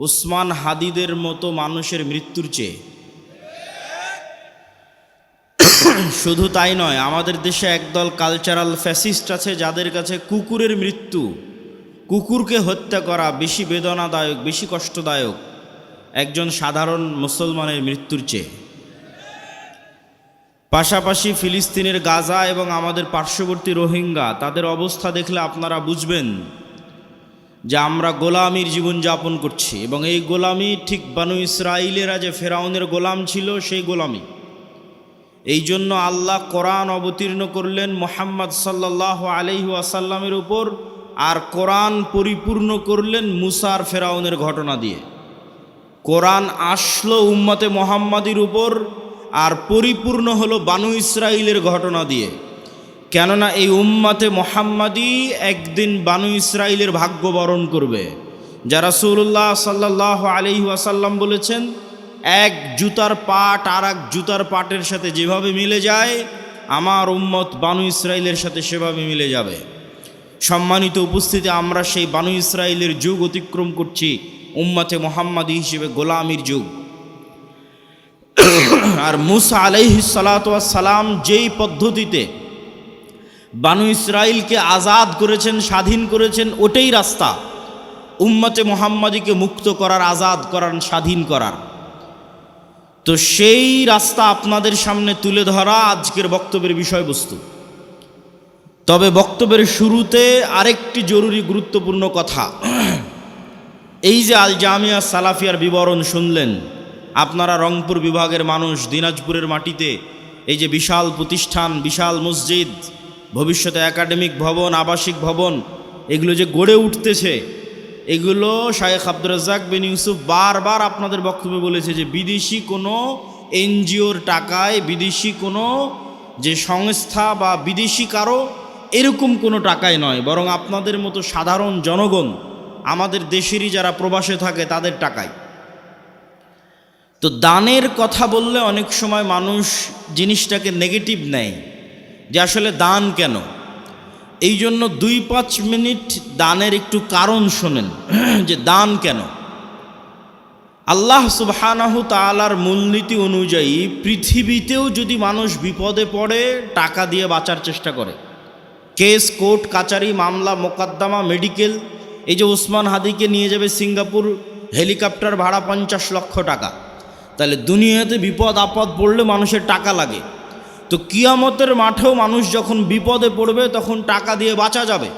উসমান হাদিদের মতো মানুষের মৃত্যুর চেয়ে। শুধু তাই নয়, আমাদের দেশে একদল কালচারাল ফ্যাসিস্ট আছে যাদের কাছে কুকুরের মৃত্যু, কুকুরকে হত্যা করা বেশি বেদনাদায়ক, বেশি কষ্টদায়ক একজন সাধারণ মুসলমানের মৃত্যুর চেয়ে। পাশাপাশি ফিলিস্তিনের গাজা এবং আমাদের পার্শ্ববর্তী রোহিঙ্গা, তাদের অবস্থা দেখলে আপনারা বুঝবেন যে আমরা গোলামির জীবনযাপন করছি, এবং এই গোলামি ঠিক বানু ইসরাইলেরা যে ফেরাউনের গোলাম ছিল সেই গোলামি। এই জন্য আল্লাহ কোরআন অবতীর্ণ করলেন মুহাম্মদ সাল্লাল্লাহু আলাইহি ওয়াসাল্লামের উপর, আর কোরআন পরিপূর্ণ করলেন মুসার ফেরাউনের ঘটনা দিয়ে। কোরআন আসলো উম্মতে মুহাম্মাদির উপর, আর পরিপূর্ণ হলো বানু ইসরাইলের ঘটনা দিয়ে। কেননা এই উম্মতে মুহাম্মাদি একদিন বানু ইসরাইলের ভাগ্য বরণ করবে। যা রাসূলুল্লাহ সাল্লাল্লাহু আলাইহি ওয়াসাল্লাম বলেছেন, এক জুতার পাট আর এক জুতার পাটের সাথে যেভাবে মিলে যায়, আমার উম্মত বানু ইসরাইলের সাথে সেভাবে মিলে যাবে। সম্মানিত উপস্থিতি, আমরা সেই বানু ইসরাইলের যুগ অতিক্রম করছি, উম্মতে মুহাম্মাদি হিসেবে গোলামির যুগ। আর মুসা আলাইহিস সালাতু ওয়াস সালাম যেই পদ্ধতিতে বানু ইসরাইলকে আজাদ করেছেন, স্বাধীন করেছেন, ওটাই রাস্তা উম্মতে মুহাম্মাদিকে মুক্ত করার, আজাদ করার, স্বাধীন করার। তো সেই রাস্তা আপনাদের সামনে তুলে ধরা আজকের বক্তব্যের বিষয়বস্তু। তবে বক্তব্যের শুরুতে আরেকটি জরুরি গুরুত্বপূর্ণ কথা। এই যে আল জামিয়া সালাফিয়ার বিবরণ শুনলেন, আপনারা রংপুর বিভাগের মানুষ, দিনাজপুরের মাটিতে এই যে বিশাল প্রতিষ্ঠান, বিশাল মসজিদ, ভবিষ্যতে একাডেমিক ভবন, আবাসিক ভবন, এগুলো যে গড়ে উঠতেছে, এগুলো শায়েখ আব্দুর রাজ্জাক বিন ইউসুফ বারবার আপনাদের বক্তব্যে বলেছে যে বিদেশি কোনো এনজিওর টাকায়, বিদেশি কোনো যে সংস্থা বা বিদেশি কারো এরকম কোনো টাকায় নয়, বরং আপনাদের মতো সাধারণ জনগণ, আমাদের দেশেরই যারা প্রবাসে থাকে তাদের টাকায়। তো দানের কথা বললে অনেক সময় মানুষ জিনিসটাকে নেগেটিভ নেয় যে আসলে দান কেন। এই জন্য 2-5 মিনিট দানের একটু কারণ শোনেন যে দান কেন। আল্লাহ সুবহানাহু তাআলার মূলনীতি অনুযায়ী পৃথিবীতেও যদি মানুষ বিপদে পড়ে টাকা দিয়ে বাঁচার চেষ্টা করে, কেস, কোর্ট কাচারি, মামলা মোকদ্দমা, মেডিকেল, এই যে ওসমান হাদিকে নিয়ে যাবে সিঙ্গাপুর, হেলিকপ্টার ভাড়া 50 লক্ষ টাকা, তাহলে দুনিয়াতে বিপদ আপদ পড়লে মানুষের টাকা লাগে। তো কিয়ামতের মাঠেও মানুষ যখন বিপদে পড়বে তখন টাকা দিয়ে বাঁচা যাবে,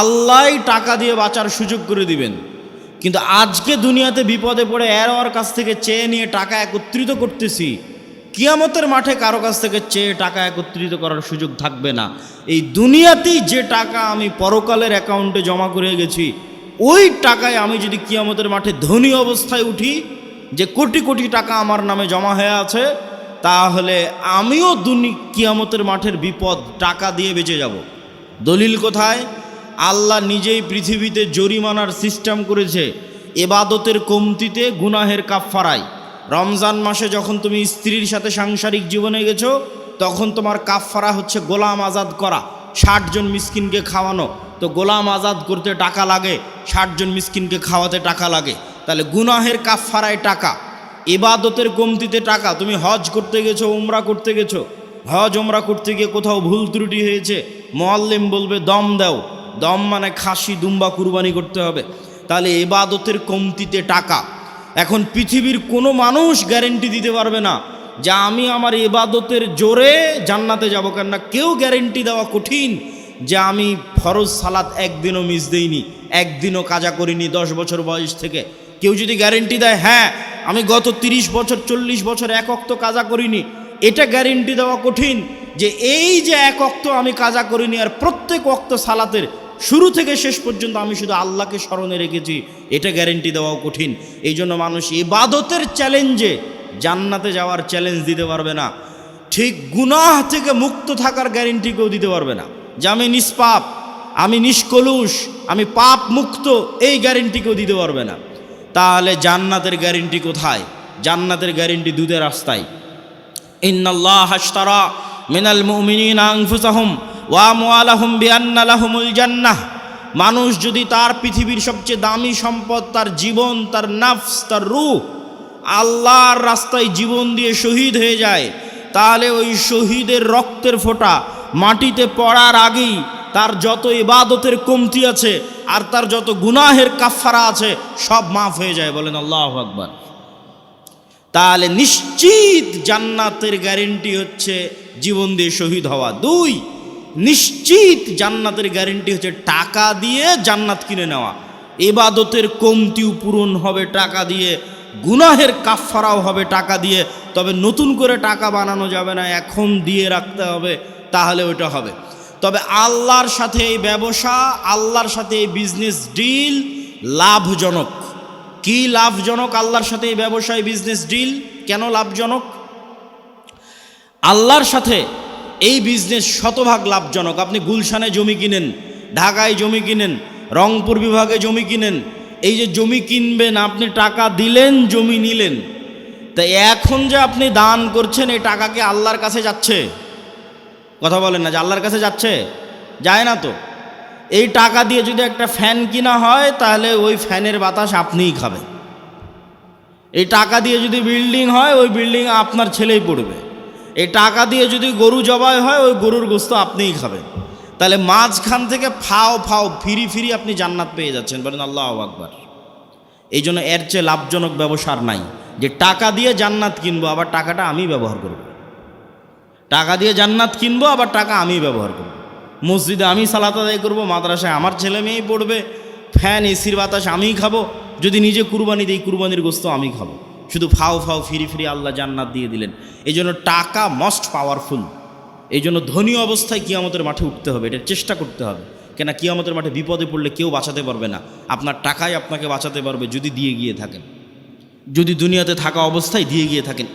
আল্লাহই টাকা দিয়ে বাঁচার সুযোগ করে দিবেন। কিন্তু আজকে দুনিয়াতে বিপদে পড়ে ওর কাছ থেকে চেয়ে নিয়ে টাকা একত্রিত করতেছি, কিয়ামতের মাঠে কারো কাছ থেকে চেয়ে টাকা একত্রিত করার সুযোগ থাকবে না। এই দুনিয়াতেই যে টাকা আমি পরকালের অ্যাকাউন্টে জমা করে গেছি, ওই টাকায় আমি যদি কিয়ামতের মাঠে ধনী অবস্থায় উঠি, যে কোটি কোটি টাকা আমার নামে জমা হয়ে আছে, তাহলে আমিও কিয়ামতের মাঠের বিপদ টাকা দিয়ে বেঁচে যাব। দলিল কোথায়? আল্লাহ নিজেই পৃথিবীতে জরিমানার সিস্টেম করেছে ইবাদতের কমতিতে, গুনাহের কাফফারায়। রমজান মাসে যখন তুমি স্ত্রীর সাথে সাংসারিক জীবনে গেছো, তখন তোমার কাফফারা হচ্ছে গোলাম আজাদ করা, 60 জন মিসকিনকে খাওয়ানো। তো গোলাম আজাদ করতে টাকা লাগে, 60 জন মিসকিনকে খাওয়াতে টাকা লাগে। তাহলে গুনাহের কাফফারায় টাকা, ইবাদতের কমতিতে টাকা। তুমি হজ করতে গেছো, উমরা করতে গেছো, হজ উমরা করতে গিয়ে কোথাও ভুল ত্রুটি হয়েছে, মুআল্লিম বলবে দম দাও, দম মানে খাসি, দুম্বা কুরবানি করতে হবে। তাহলে ইবাদতের কমতিতে টাকা। এখন পৃথিবীর কোনো মানুষ গ্যারেন্টি দিতে পারবে না যে আমি আমার ইবাদতের জোরে জান্নাতে যাব, কেননা কেউ গ্যারেন্টি দেওয়া কঠিন যে আমি ফরজ সালাত একদিনও মিস দেইনি, একদিনও কাজা করিনি 10 বছর বয়স থেকে। কেউ যদি গ্যারেন্টি দেয় হ্যাঁ আমি গত 30 বছর 40 বছর এক ওয়াক্ত কাজা করিনি, এটা গ্যারেন্টি দেওয়া কঠিন। যে এই যে এক ওয়াক্ত আমি কাজা করিনি, আর প্রত্যেক ওয়াক্ত সালাতের শুরু থেকে শেষ পর্যন্ত আমি শুধু আল্লাহকে স্মরণে রেখেছি, এটা গ্যারেন্টি দেওয়াও কঠিন। এই জন্য মানুষ ইবাদতের চ্যালেঞ্জে জান্নাতে যাওয়ার চ্যালেঞ্জ দিতে পারবে না, ঠিক গুনাহ থেকে মুক্ত থাকার গ্যারেন্টি কেউ দিতে পারবে না যে আমি নিষ্পাপ, আমি নিষ্কলুষ, আমি পাপ মুক্ত, এই গ্যারেন্টি কেউ দিতে পারবে না। তাহলে জান্নাতের গ্যারেন্টি কোথায়? জান্নাতের গ্যারেন্টি দুধের রাস্তায়। ইন্নাল্লাহা আশতারা মিনাল মুমিনিনা আনফুসাহুম ওয়া আমওয়ালাহুম বিআন্না লাহুমুল জান্নাহ। মানুষ যদি তার পৃথিবীর সবচেয়ে দামি সম্পদ তার জীবন, তার নাফস, তার রূহ আল্লাহর রাস্তায় জীবন দিয়ে শহীদ হয়ে যায়, তাহলে ওই শহীদের রক্তের ফোঁটা মাটিতে পড়ার আগেই তার যত ইবাদতের কমতি আছে আর তার যত গুনাহের কাফারা আছে সব মাফ হয়ে যায়। বলেন আল্লাহু আকবার। তাহলে নিশ্চিত জান্নাতের গ্যারেন্টি হচ্ছে জীবন দিয়ে শহীদ হওয়া। 2, নিশ্চিত জান্নাতের গ্যারেন্টি হচ্ছে টাকা দিয়ে জান্নাত কিনে নেওয়া। ইবাদতের কমতিও পূরণ হবে টাকা দিয়ে, গুনাহের কাফারাও হবে টাকা দিয়ে। তবে নতুন করে টাকা বানানো যাবে না, এখন দিয়ে রাখতে হবে, তাহলে ওইটা হবে। তবে আল্লাহর সাথে এই ব্যবসা, আল্লাহর সাথে এই বিজনেস ডিল লাভজনক। কি লাভজনক আল্লাহর সাথে এই ব্যবসায় বিজনেস ডিল? কেন লাভজনক? আল্লাহর সাথে এই বিজনেস শতভাগ লাভজনক। আপনি গুলশানে জমি কিনেন, ঢাকায় জমি কিনেন, রংপুর বিভাগে জমি কিনেন, এই যে জমি কিনবেন আপনি টাকা দিলেন, জমি নিলেন, তা এখন যে আপনি দান করছেন এই টাকা কি আল্লাহর কাছে যাচ্ছে? কথা বলেন না, যে আল্লাহর কাছে যাচ্ছে? যায় না তো। এই টাকা দিয়ে যদি একটা ফ্যান কিনা হয় তাহলে ওই ফ্যানের বাতাস আপনিই খাবেন। এই টাকা দিয়ে যদি বিল্ডিং হয় ওই বিল্ডিং আপনার ছেলেই পড়বে। এই টাকা দিয়ে যদি গরু জবাই হয় ওই গরুর গোস্ত আপনিই খাবেন। তাহলে মাঝখান থেকে ফাও ফাও ফিরি ফিরি আপনি জান্নাত পেয়ে যাচ্ছেন। বলেন আল্লাহু আকবার। এই জন্য এর চেয়ে লাভজনক ব্যবসা আর নাই, যে টাকা দিয়ে জান্নাত কিনবো আবার টাকাটা আমি ব্যবহার করব। টাকা দিয়ে জান্নাত কিনবো আবার টাকা আমি ব্যবহার করব। মসজিদে আমি সালাত আদায় করবো, মাদ্রাসায় আমার ছেলে মেয়েই পড়বে, ফ্যান এসির বাতাস আমিই খাবো, যদি নিজে কুরবানি দিই কুরবানির গোস্ত আমি খাবো। শুধু ফাও ফাও ফিরি ফিরি আল্লাহ জান্নাত দিয়ে দিলেন। এই জন্য টাকা মোস্ট পাওয়ারফুল। এই জন্য ধনী অবস্থায় কিয়ামতের মাঠে উঠতে হবে, এটার চেষ্টা করতে হবে। কেন কিয়ামতের মাঠে বিপদে পড়লে কেউ বাঁচাতে পারবে না, আপনার টাকাই আপনাকে বাঁচাতে পারবে যদি দিয়ে গিয়ে থাকেন, যদি দুনিয়াতে থাকা অবস্থায় দিয়ে গিয়ে থাকেন।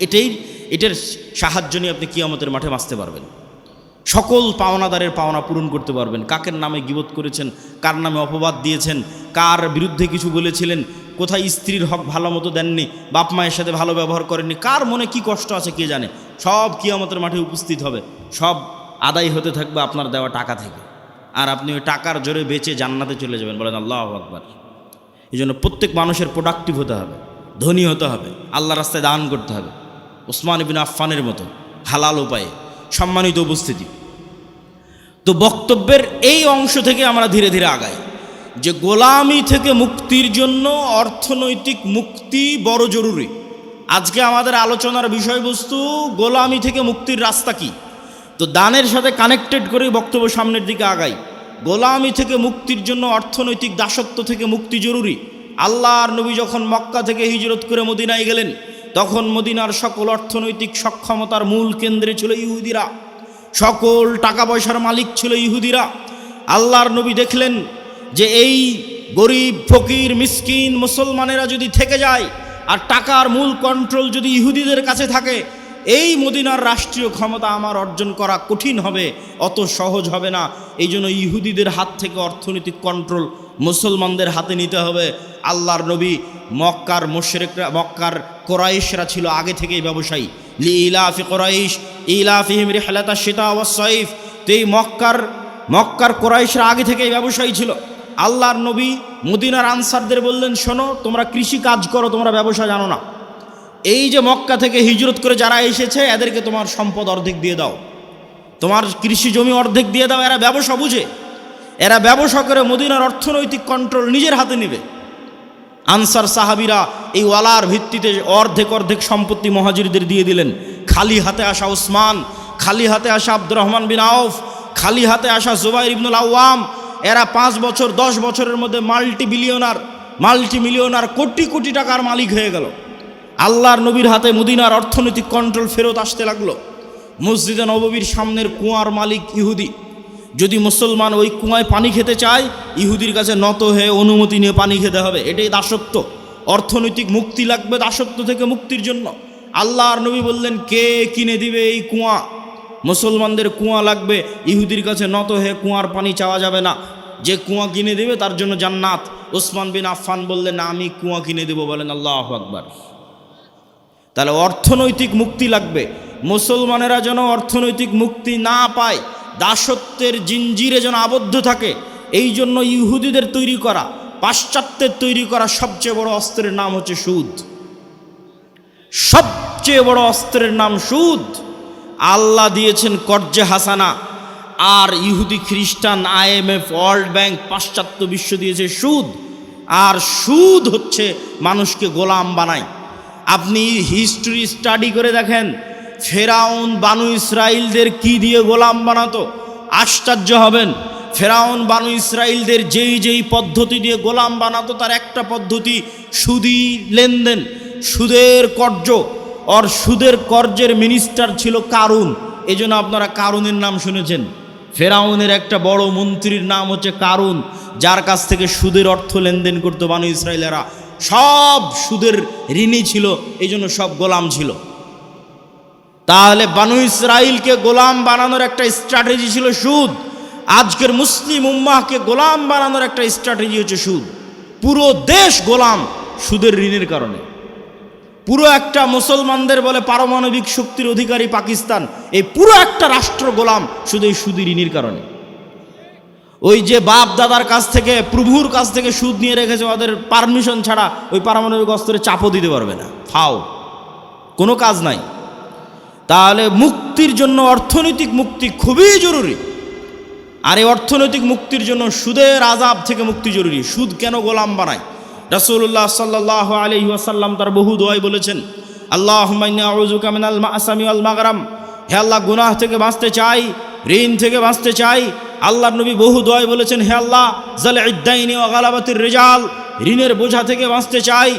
এটার সাহায্য নিয়ে আপনি কিয়ামতের মাঠে বাঁচতে পারবেন। সকল পাওনাদারের পাওনা পূরণ করতে পারবেন। কাকের নামে গীবত করেছেন, কার নামে অপবাদ দিয়েছেন, কার বিরুদ্ধে কিছু বলেছিলেন, কোথায় স্ত্রীর হক ভালো মতো দেননি, বাপ মায়ের সাথে ভালো ব্যবহার করেননি, কার মনে কি কষ্ট আছে কে জানে, সব কিয়ামতের মাঠে উপস্থিত হবে। সব আদায় হতে থাকবে আপনার দেওয়া টাকা থেকে, আর আপনি ওই টাকার জোরে বেচে জান্নাতে চলে যাবেন। বলেন আল্লাহু আকবার। এই জন্য প্রত্যেক মানুষের প্রোডাক্টিভ হতে হবে, ধনী হতে হবে, আল্লাহ রাস্তায় দান করতে হবে, ওসমান ইবনে আফফানের মতো হালাল উপায়ে। সম্মানিত উপস্থিতি, তো বক্তব্যের এই অংশ থেকে আমরা ধীরে ধীরে আগাই যে গোলামি থেকে মুক্তির জন্য অর্থনৈতিক মুক্তি বড় জরুরি। আজকে আমাদের আলোচনার বিষয়বস্তু গোলামি থেকে মুক্তির রাস্তা কি। তো দানের সাথে কানেক্টেড করে বক্তব্য সামনের দিকে আগাই। গোলামি থেকে মুক্তির জন্য অর্থনৈতিক দাসত্ব থেকে মুক্তি জরুরি। আল্লাহর নবী যখন মক্কা থেকে হিজরত করে মদিনায় গেলেন তখন মদিনার সকল অর্থনৈতিক সক্ষমতার মূল কেন্দ্রে ছিল ইহুদিরা, সকল টাকা পয়সার মালিক ছিল ইহুদিরা। আল্লাহর নবী দেখলেন যে এই গরিব ফকির মিসকিন মুসলমানেরা যদি থেকে যায় আর টাকার মূল কন্ট্রোল যদি ইহুদিদের কাছে থাকে, এই মদিনার রাষ্ট্রীয় ক্ষমতা আমার অর্জন করা কঠিন হবে, অত সহজ হবে না। এই জন্য ইহুদিদের হাত থেকে অর্থনৈতিক কন্ট্রোল মুসলমানদের হাতে নিতে হবে। আল্লাহর নবী মক্কার মুশরিকরা, মক্কার কোরাইশরা ছিল আগে থেকেই ব্যবসায়ী। লিইলাফি কোরাইশ ইলাফিহিম রিহলাতাশ শিতা ওয়াস সাইফ। তো এই মক্কার কোরাইশরা আগে থেকেই ব্যবসায়ী ছিল। আল্লাহর নবী মদিনার আনসারদের বললেন, শোনো, তোমরা কৃষি কাজ করো, তোমরা ব্যবসা জানো না। এই যে মক্কা থেকে হিজরত করে যারা এসেছে এদেরকে তোমার সম্পদ অর্ধেক দিয়ে দাও, তোমার কৃষি জমি অর্ধেক দিয়ে দাও। এরা ব্যবসা বুঝে, এরা ব্যবসা করে মদিনার অর্থনৈতিক কন্ট্রোল নিজের হাতে নেবে। আনসার সাহাবিরা এই ওয়ালার ভিত্তিতে অর্ধেক অর্ধেক সম্পত্তি মুহাজিরদের দিয়ে দিলেন। খালি হাতে আসা ওসমান, খালি হাতে আসা আব্দুর রহমান বিন আউফ, খালি হাতে আসা জুবাইর ইবনুল আওয়াম, এরা 5 বছর 10 বছরের মধ্যে মাল্টি মিলিয়নার কোটি কোটি টাকার মালিক হয়ে গেল। আল্লাহর নবীর হাতে মদিনার অর্থনৈতিক কন্ট্রোল ফেরত আসতে লাগলো। মসজিদে নববীর সামনের কুয়ার মালিক ইহুদি। যদি মুসলমান ওই কুয়ায় পানি খেতে চায়, ইহুদির কাছে নত হয়ে অনুমতি নিয়ে পানি খেতে হবে। এটাই দাসত্ব। অর্থনৈতিক মুক্তি লাগবে দাসত্ব থেকে মুক্তির জন্য। আল্লাহর নবী বললেন, কে কিনে দিবে এই কুয়া? মুসলমানদের কুয়া লাগবে, ইহুদির কাছে নত হয়ে কুয়ার পানি চাওয়া যাবে না। যে কুয়া কিনে দেবে তার জন্য জান্নাত। ওসমান বিন আফফান বললেন, আমি কুয়া কিনে দেব। বলেন আল্লাহু আকবার। তাহলে অর্থনৈতিক মুক্তি লাগবে। মুসলমানেরা যেন অর্থনৈতিক মুক্তি না পায়, দাসত্বের জিঞ্জিরে যেন আবদ্ধ থাকে, এই জন্য ইহুদিদের তৈরি করা, পাশ্চাত্যের তৈরি করা সবচেয়ে বড় অস্ত্রের নাম হচ্ছে সুদ। সবচেয়ে বড় অস্ত্রের নাম সুদ। আল্লাহ দিয়েছেন কর্জে হাসানা, আর ইহুদি খ্রিস্টান, IMF, ওয়ার্ল্ড ব্যাংক, পাশ্চাত্য বিশ্ব দিয়েছে সুদ। আর সুদ হচ্ছে মানুষকে গোলাম বানায়। আপনি হিস্ট্রি স্টাডি করে দেখেন, ফেরাউন বানু ইসরাইলদের কি দিয়ে গোলাম বানাতো, আশ্চর্য হবেন। ফেরাউন বানু ইসরাইলদের যেই পদ্ধতি দিয়ে গোলাম বানাতো, তার একটা পদ্ধতি সুদি লেনদেন, সুদের কর্জ। আর সুদের কর্জের মিনিস্টার ছিল কারুন। এই জন্য আপনারা কারুনের নাম শুনেছেন। ফেরাউনের একটা বড় মন্ত্রীর নাম হচ্ছে কারুন, যার কাছ থেকে সুদের অর্থ লেনদেন করতো বানু ইসরাইলেরা। সব সুদের ঋণী ছিল, এই জন্য সব গোলাম ছিল। তাহলে বানু ইসরাইলকে গোলাম বানানোর একটা স্ট্র্যাটেজি ছিল সুদ। আজকের মুসলিম উম্মাহকে গোলাম বানানোর একটা স্ট্র্যাটেজি হচ্ছে সুদ। পুরো দেশ গোলাম সুদের ঋণের কারণে। পুরো একটা মুসলমানদের বলে পারমাণবিক শক্তির অধিকারী পাকিস্তান, এই পুরো একটা রাষ্ট্র গোলাম শুধু এই সুদি ঋণের কারণে। ওই যে বাপ দাদার কাছ থেকে, প্রভুর কাছ থেকে সুদ নিয়ে রেখেছে, ওদের পারমিশন ছাড়া ওই পারমাণবিক অস্ত্রে চাপও দিতে পারবে না, ফাও, কোনো কাজ নাই। তাহলে মুক্তির জন্য অর্থনৈতিক মুক্তি খুবই জরুরি। আর এই অর্থনৈতিক মুক্তির জন্য সুদের আযাব থেকে মুক্তি জরুরি। সুদ কেন গোলাম বানায়? রাসূলুল্লাহ সাল্লাল্লাহু আলাইহি ওয়াসাল্লাম তার বহু দোয়ায় বলেছেন, আল্লাহুম্মা ইন্নী আউযুকা মিনাল মা'সামি ওয়াল মাগরাম। হে আল্লাহ, গুনাহ থেকে বাঁচতে চাই, ঋণ থেকে বাঁচতে চাই। আল্লাহর নবী বহু দোয়ায় বলেছেন, হে আল্লাহ, যালঈদ দাইনি ওয়া গালাবাতির রিজাল। ঋণের বোঝা থেকে বাঁচতে চাই,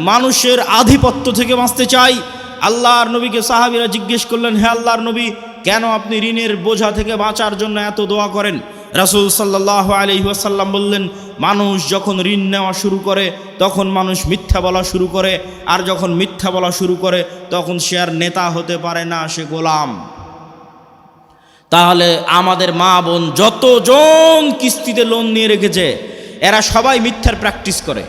মানুষের আধিপত্য থেকে বাঁচতে চাই। আল্লাহর নবীকে সাহাবীরা জিজ্ঞেস করলেন, হে আল্লাহর নবী, কেন আপনি ঋণের বোঝা থেকে বাঁচার জন্য এত দোয়া করেন? রাসূল সাল্লাল্লাহু আলাইহি ওয়াসাল্লাম বললেন, মানুষ যখন ঋণ নেওয়া শুরু করে তখন মানুষ মিথ্যা বলা শুরু করে, আর যখন মিথ্যা বলা শুরু করে তখন সে আর নেতা হতে পারে না, সে গোলাম। তাহলে আমাদের মা বোন যতজন কিস্তিতে লোন নিয়ে রেখেছে, এরা সবাই মিথ্যার প্র্যাকটিস করে।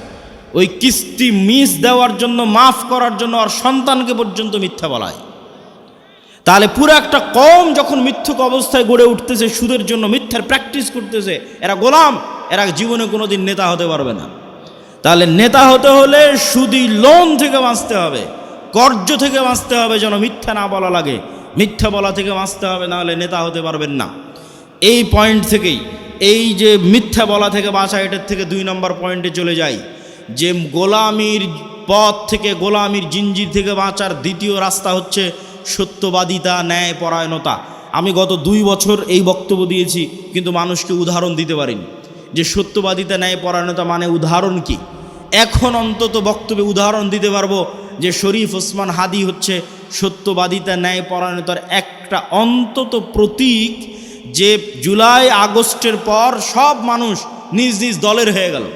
ওই কিস্তি মিস দেওয়ার জন্য, মাফ করার জন্য আর সন্তানকে পর্যন্ত মিথ্যা বলায়। তাহলে পুরো একটা কম যখন মিথ্যুক অবস্থায় গড়ে উঠতেছে, সুদের জন্য মিথ্যার প্র্যাকটিস করতেছে, এরা গোলাম, এরা জীবনে কোনোদিন নেতা হতে পারবে না। তাহলে নেতা হতে হলে সুদি লোন থেকে বাঁচতে হবে, কর্জ থেকে বাঁচতে হবে, যেন মিথ্যা না বলা লাগে, মিথ্যা বলা থেকে বাঁচতে হবে, নাহলে নেতা হতে পারবেন না। এই পয়েন্ট থেকেই, এই যে মিথ্যা বলা থেকে বাঁচা, এটার থেকে 2 নম্বর পয়েন্টে চলে যাই, যে গোলামির পথ থেকে, গোলামির জিঞ্জির থেকে বাঁচার দ্বিতীয় রাস্তা হচ্ছে সত্যবাদিতা, ন্যায়পরায়ণতা। আমি গত 2 বছর এই বক্তব্য দিয়েছি, কিন্তু মানুষকে উদাহরণ দিতে পারিনি যে সত্যবাদিতা, ন্যায়পরায়ণতা মানে উদাহরণ কি। এখন অন্তত বক্তব্যে উদাহরণ দিতে পারবো যে শরীফ ওসমান হাদি হচ্ছে সত্যবাদিতা, ন্যায়পরায়ণতার একটা অন্তত প্রতীক, যে জুলাই আগস্টের পর সব মানুষ নিজ নিজ দলের হয়ে গেল।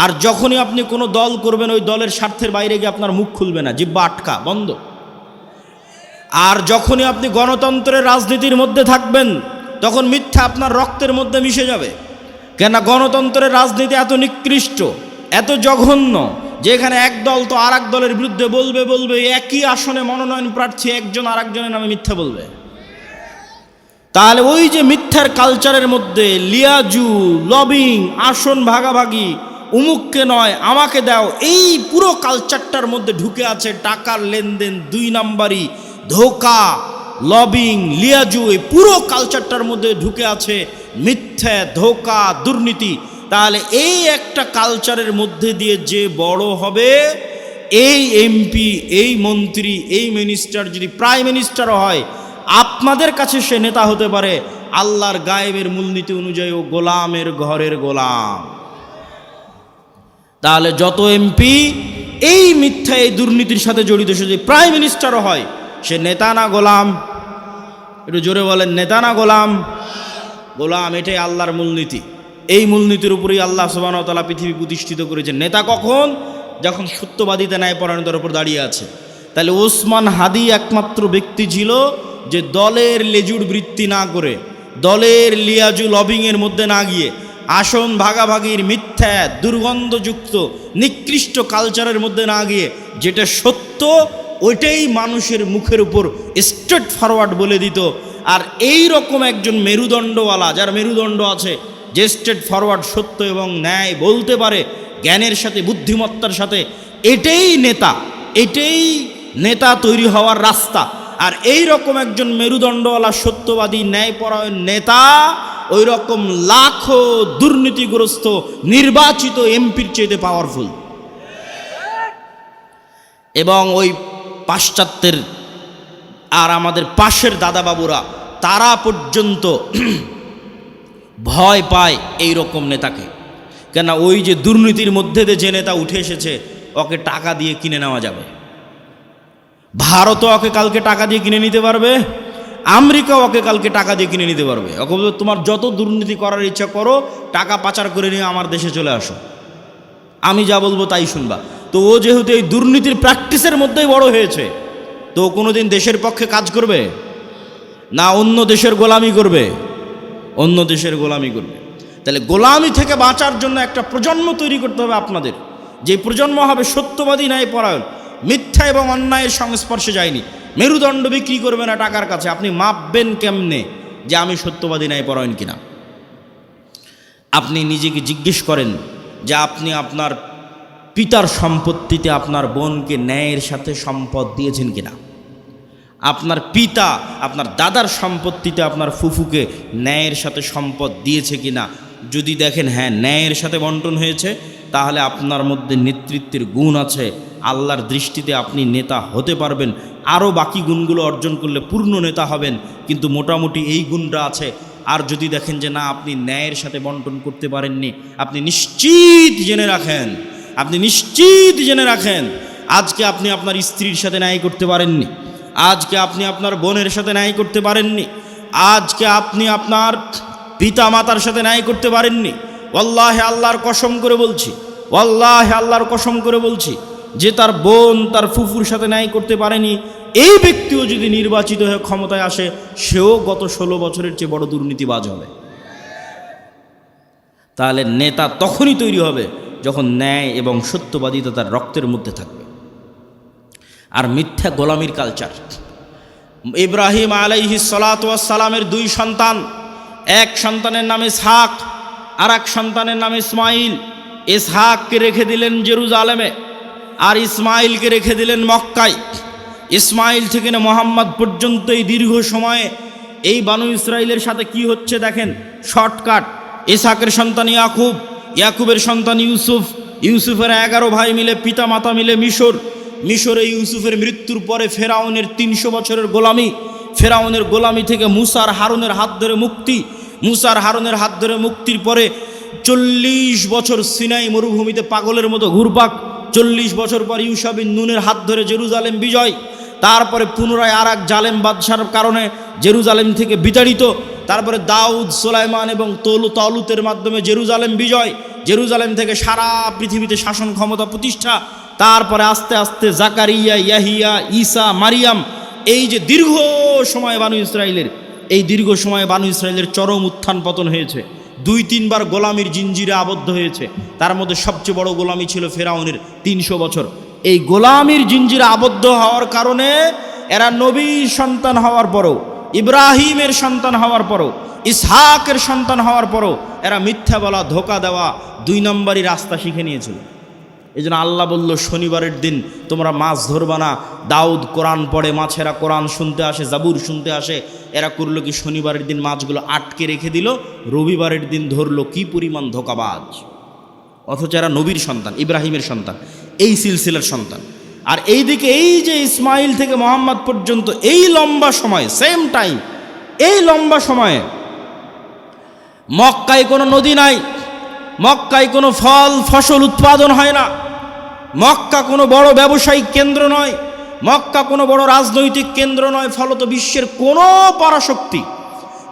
আর যখনই আপনি কোনো দল করবেন, ওই দলের স্বার্থের বাইরে গিয়ে আপনার মুখ খুলবে না, জিহ্বা আটকা, বন্ধ। আর যখনই আপনি গণতন্ত্রের রাজনীতির মধ্যে থাকবেন, তখন মিথ্যা আপনার রক্তের মধ্যে মিশে যাবে। কেন? গণতন্ত্রের রাজনীতি এত নিকৃষ্ট, এত জঘন্য, যে এখানে এক দল তো আর এক দলের বিরুদ্ধে বলবে, একই আসনে মনোনয়ন প্রার্থী একজন আর একজনের নামে মিথ্যা বলবে। তাহলে ওই যে মিথ্যার কালচারের মধ্যে লিয়াজু, লবিং, আসন ভাগাভাগি, উমুককে নয় আমাকে দাও, এই পুরো কালচারটার মধ্যে ঢুকে আছে টাকার লেনদেন, 2 নাম্বারি, ধোকা, লবিং, লিয়াজু, এই পুরো কালচারটার মধ্যে ঢুকে আছে মিথ্যা, ধোকা, দুর্নীতি। তাহলে এই একটা কালচারের মধ্যে দিয়ে যে বড় হবে, এই এমপি, এই মন্ত্রী, এই মিনিস্টার যদি প্রাইম মিনিস্টারও হয়, আপনাদের কাছে সে নেতা হতে পারে। আল্লাহর গায়েবের মূলনীতি অনুযায়ী ও গোলামের ঘরের গোলাম। তাহলে যত এমপি এই মিথ্যা, এই দুর্নীতির সাথে জড়িত, সে যদি প্রাইম মিনিস্টারও হয়, সে নেতা না গোলাম? একটু জোরে বলেন, নেতা না গোলাম? গোলাম। এটাই আল্লাহর মূলনীতি। এই মূলনীতির উপরেই আল্লাহ সুবহানাহু ওয়া তাআলা পৃথিবী প্রতিষ্ঠিত করেছেন। নেতা কখন? যখন সত্যবাদিতা, ন্যায়পরায়ণতার উপর দাঁড়িয়ে আছে। তাহলে ওসমান হাদি একমাত্র ব্যক্তি ছিল যে দলের লেজুড় বৃত্তি না করে, দলের লিয়াজু লবিংয়ের মধ্যে না গিয়ে, আসন ভাগাভাগির মিথ্যা, দুর্গন্ধযুক্ত, নিকৃষ্ট কালচারের মধ্যে না গিয়ে, যেটা সত্য ওইটাই মানুষের মুখের উপর স্ট্রেট ফরওয়ার্ড বলে দিত। আর এই রকম একজন মেরুদণ্ডওয়ালা, যার মেরুদণ্ড আছে, যে স্ট্রেট ফরওয়ার্ড সত্য এবং ন্যায় বলতে পারে জ্ঞানের সাথে বুদ্ধিমত্তার সাথে, এটাই নেতা, এটাই নেতা তৈরি হওয়ার রাস্তা। আর এই রকম একজন মেরুদণ্ডওয়ালা সত্যবাদী ন্যায়পরায়ণ নেতা ওই রকম লাখো দুর্নীতিগ্রস্ত নির্বাচিত এমপির চেয়ে পাওয়ারফুল। এবং ওই পাশ্চাত্যের আর আমাদের পাশের দাদাবাবুরা তারা পর্যন্ত ভয় পায় এই রকম নেতাকে। কেন, ওই যে দুর্নীতির মধ্যে দিয়ে যে নেতা উঠে এসেছে ওকে টাকা দিয়ে কিনে নেওয়া যাবে। ভারতও ওকে কালকে টাকা দিয়ে কিনে নিতে পারবে, আমেরিকাও ওকে কালকে টাকা দিয়ে কিনে নিতে পারবে। ওকে বলবে তোমার যত দুর্নীতি করার ইচ্ছা করো, টাকা পাচার করে নিয়ে আমার দেশে চলে আসো, আমি যা বলবো তাই শুনবা। তো ও যেহেতু এই দুর্নীতির প্র্যাকটিসের মধ্যেই বড় হয়েছে, তো কোনোদিন দেশের পক্ষে কাজ করবে না, অন্য দেশের গোলামি করবে, অন্য দেশের গোলামি করবে। তাহলে গোলামি থেকে বাঁচার জন্য একটা প্রজন্ম তৈরি করতে হবে আপনাদের, যে প্রজন্ম হবে সত্যবাদী ন্যায়পরায়ণ, মিথ্যা এবং অন্যায়ের সংস্পর্শে যায়নি, মেরুদণ্ড বিক্রি করবে না টাকার কাছে। আপনি মাপবেন কেমনে যে আমি সত্যবাদী ন্যায়পরায়ণ কিনা? আপনি নিজেকে জিজ্ঞেস করেন যে আপনি আপনার পিতার সম্পত্তিতে আপনার বোনকে ন্যায়ের সাথে সম্পদ দিয়েছেন কিনা? আপনার পিতা আপনার দাদার সম্পত্তিতে আপনার ফুফুকে ন্যায়ের সাথে সম্পদ দিয়েছে কিনা? যদি দেখেন হ্যাঁ ন্যায়ের সাথে বন্টন হয়েছে, তাহলে আপনার মধ্যে নেতৃত্বের গুণ আছে, আল্লাহর দৃষ্টিতে আপনি নেতা হতে পারবেন। আরও বাকি গুণগুলো অর্জন করলে পূর্ণ নেতা হবেন, কিন্তু মোটামুটি এই গুণটা আছে। আর যদি দেখেন যে না, আপনি ন্যায়ের সাথে বন্টন করতে পারেননি, আপনি নিশ্চিত জেনে রাখেন, আপনি নিশ্চিত জেনে রাখেন আজকে আপনি আপনার স্ত্রীর সাথে ন্যায় করতে পারেননি, আজকে আপনি আপনার বোনের সাথে ন্যায় করতে পারেননি, আজকে আপনি আপনার পিতা মাতার সাথে ন্যায় করতে পারেননি। ওয়াল্লাহি আল্লাহর কসম করে বলছি, ওয়াল্লাহি আল্লাহর কসম করে বলছি, যে তার বোন তার ফুফুর সাথে ন্যায় করতে পারেনি, এই ব্যক্তিও যদি নির্বাচিত হয়ে ক্ষমতায় আসে, সেও গত 16 বছরের চেয়ে বড় দুর্নীতিবাজ হবে। তাহলে নেতা তখনই তৈরি হবে যখন ন্যায় এবং সত্যবাদিতা তার রক্তের মধ্যে থাকবে। আর মিথ্যা গোলামির কালচার। ইব্রাহিম আলাইহিস সালাতু ওয়াস সালামের 2 সন্তান, এক সন্তানের নাম ইসহাক, আর এক সন্তানের নাম ইসমাইল। ইসহাককে রেখে দিলেন জেরুজালেমে, আর ইসমাইলকে রেখে দিলেন মক্কায়। ইসমাইল থেকে না মোহাম্মদ পর্যন্ত এই দীর্ঘ সময়ে এই বানু ইসরাইলের সাথে কি হচ্ছে দেখেন, শর্টকাট। ইসহাকের সন্তান ইয়াকুব, ইয়াকুবের সন্তান ইউসুফ, ইউসুফের 11 ভাই মিলে পিতা মাতা মিলে মিশরে ইউসুফের মৃত্যুর পরে ফেরাউনের 300 বছরের গোলামি, ফেরাউনের গোলামি থেকে মুসার হারুনের হাত ধরে মুক্তি, মুসার হারুনের হাত ধরে মুক্তির পরে 40 বছর সিনাই মরুভূমিতে পাগলের মতো ঘুরপাক, 40 বছর পর ইউশা বিন নুনের হাত ধরে জেরুজালেম বিজয়, তারপরে পুনরায় আর এক জালেম বাদশার কারণে জেরুজালেম থেকে বিতাড়িত, তারপরে দাউদ সুলাইমান এবং তালুতের মাধ্যমে জেরুজালেম বিজয়, জেরুজালেম থেকে সারা পৃথিবীতে শাসন ক্ষমতা প্রতিষ্ঠা, তারপরে আস্তে আস্তে জাকারিয়া, ইয়াহিয়া, ঈসা, মারিয়াম। এই যে দীর্ঘ সময় বানু ইসরাইলের, এই দীর্ঘ সময়ে বানু ইসরাইলের চরম উত্থান পতন হয়েছে, 2-3 বার গোলামির জিঞ্জিরে আবদ্ধ হয়েছে। তার মধ্যে সবচেয়ে বড় গোলামি ছিল ফেরাউনের 300 বছর। এই গোলামির জিঞ্জিরে আবদ্ধ হওয়ার কারণে এরা নবীর সন্তান হওয়ার পরও, ইব্রাহিমের সন্তান হওয়ার পরও, ইসহাকের সন্তান হওয়ার পরও এরা মিথ্যা বলা, ধোকা দেওয়া, 2 নম্বরই রাস্তা শিখে নিয়েছিল। এই জন্য আল্লাহ বলল শনিবারের দিন তোমরা মাছ ধরবা না। দাউদ কোরআন পড়ে, মাছেরা কোরআন শুনতে আসে, জাবুর শুনতে আসে। এরা করলো কি, শনিবারের দিন মাছগুলো আটকে রেখে দিল, রবিবারের দিন ধরলো। কি পরিমাণ ধোকাবাজ! অথচ এরা নবীর সন্তান, ইব্রাহিমের সন্তান, এই সিলসিলার সন্তান। আর এই দিকে এই যে ইসমাইল থেকে মোহাম্মদ পর্যন্ত এই লম্বা সময়, সেম টাইম, এই লম্বা সময়ে মক্কায় কোনো নদী নাই, মক্কায় কোনো ফল ফসল উৎপাদন হয় না, মক্কা কোনো বড় ব্যবসায়িক কেন্দ্র নয়, মক্কা কোনো বড় রাজনৈতিক কেন্দ্র নয়। ফলত বিশ্বের কোনো পরাশক্তি,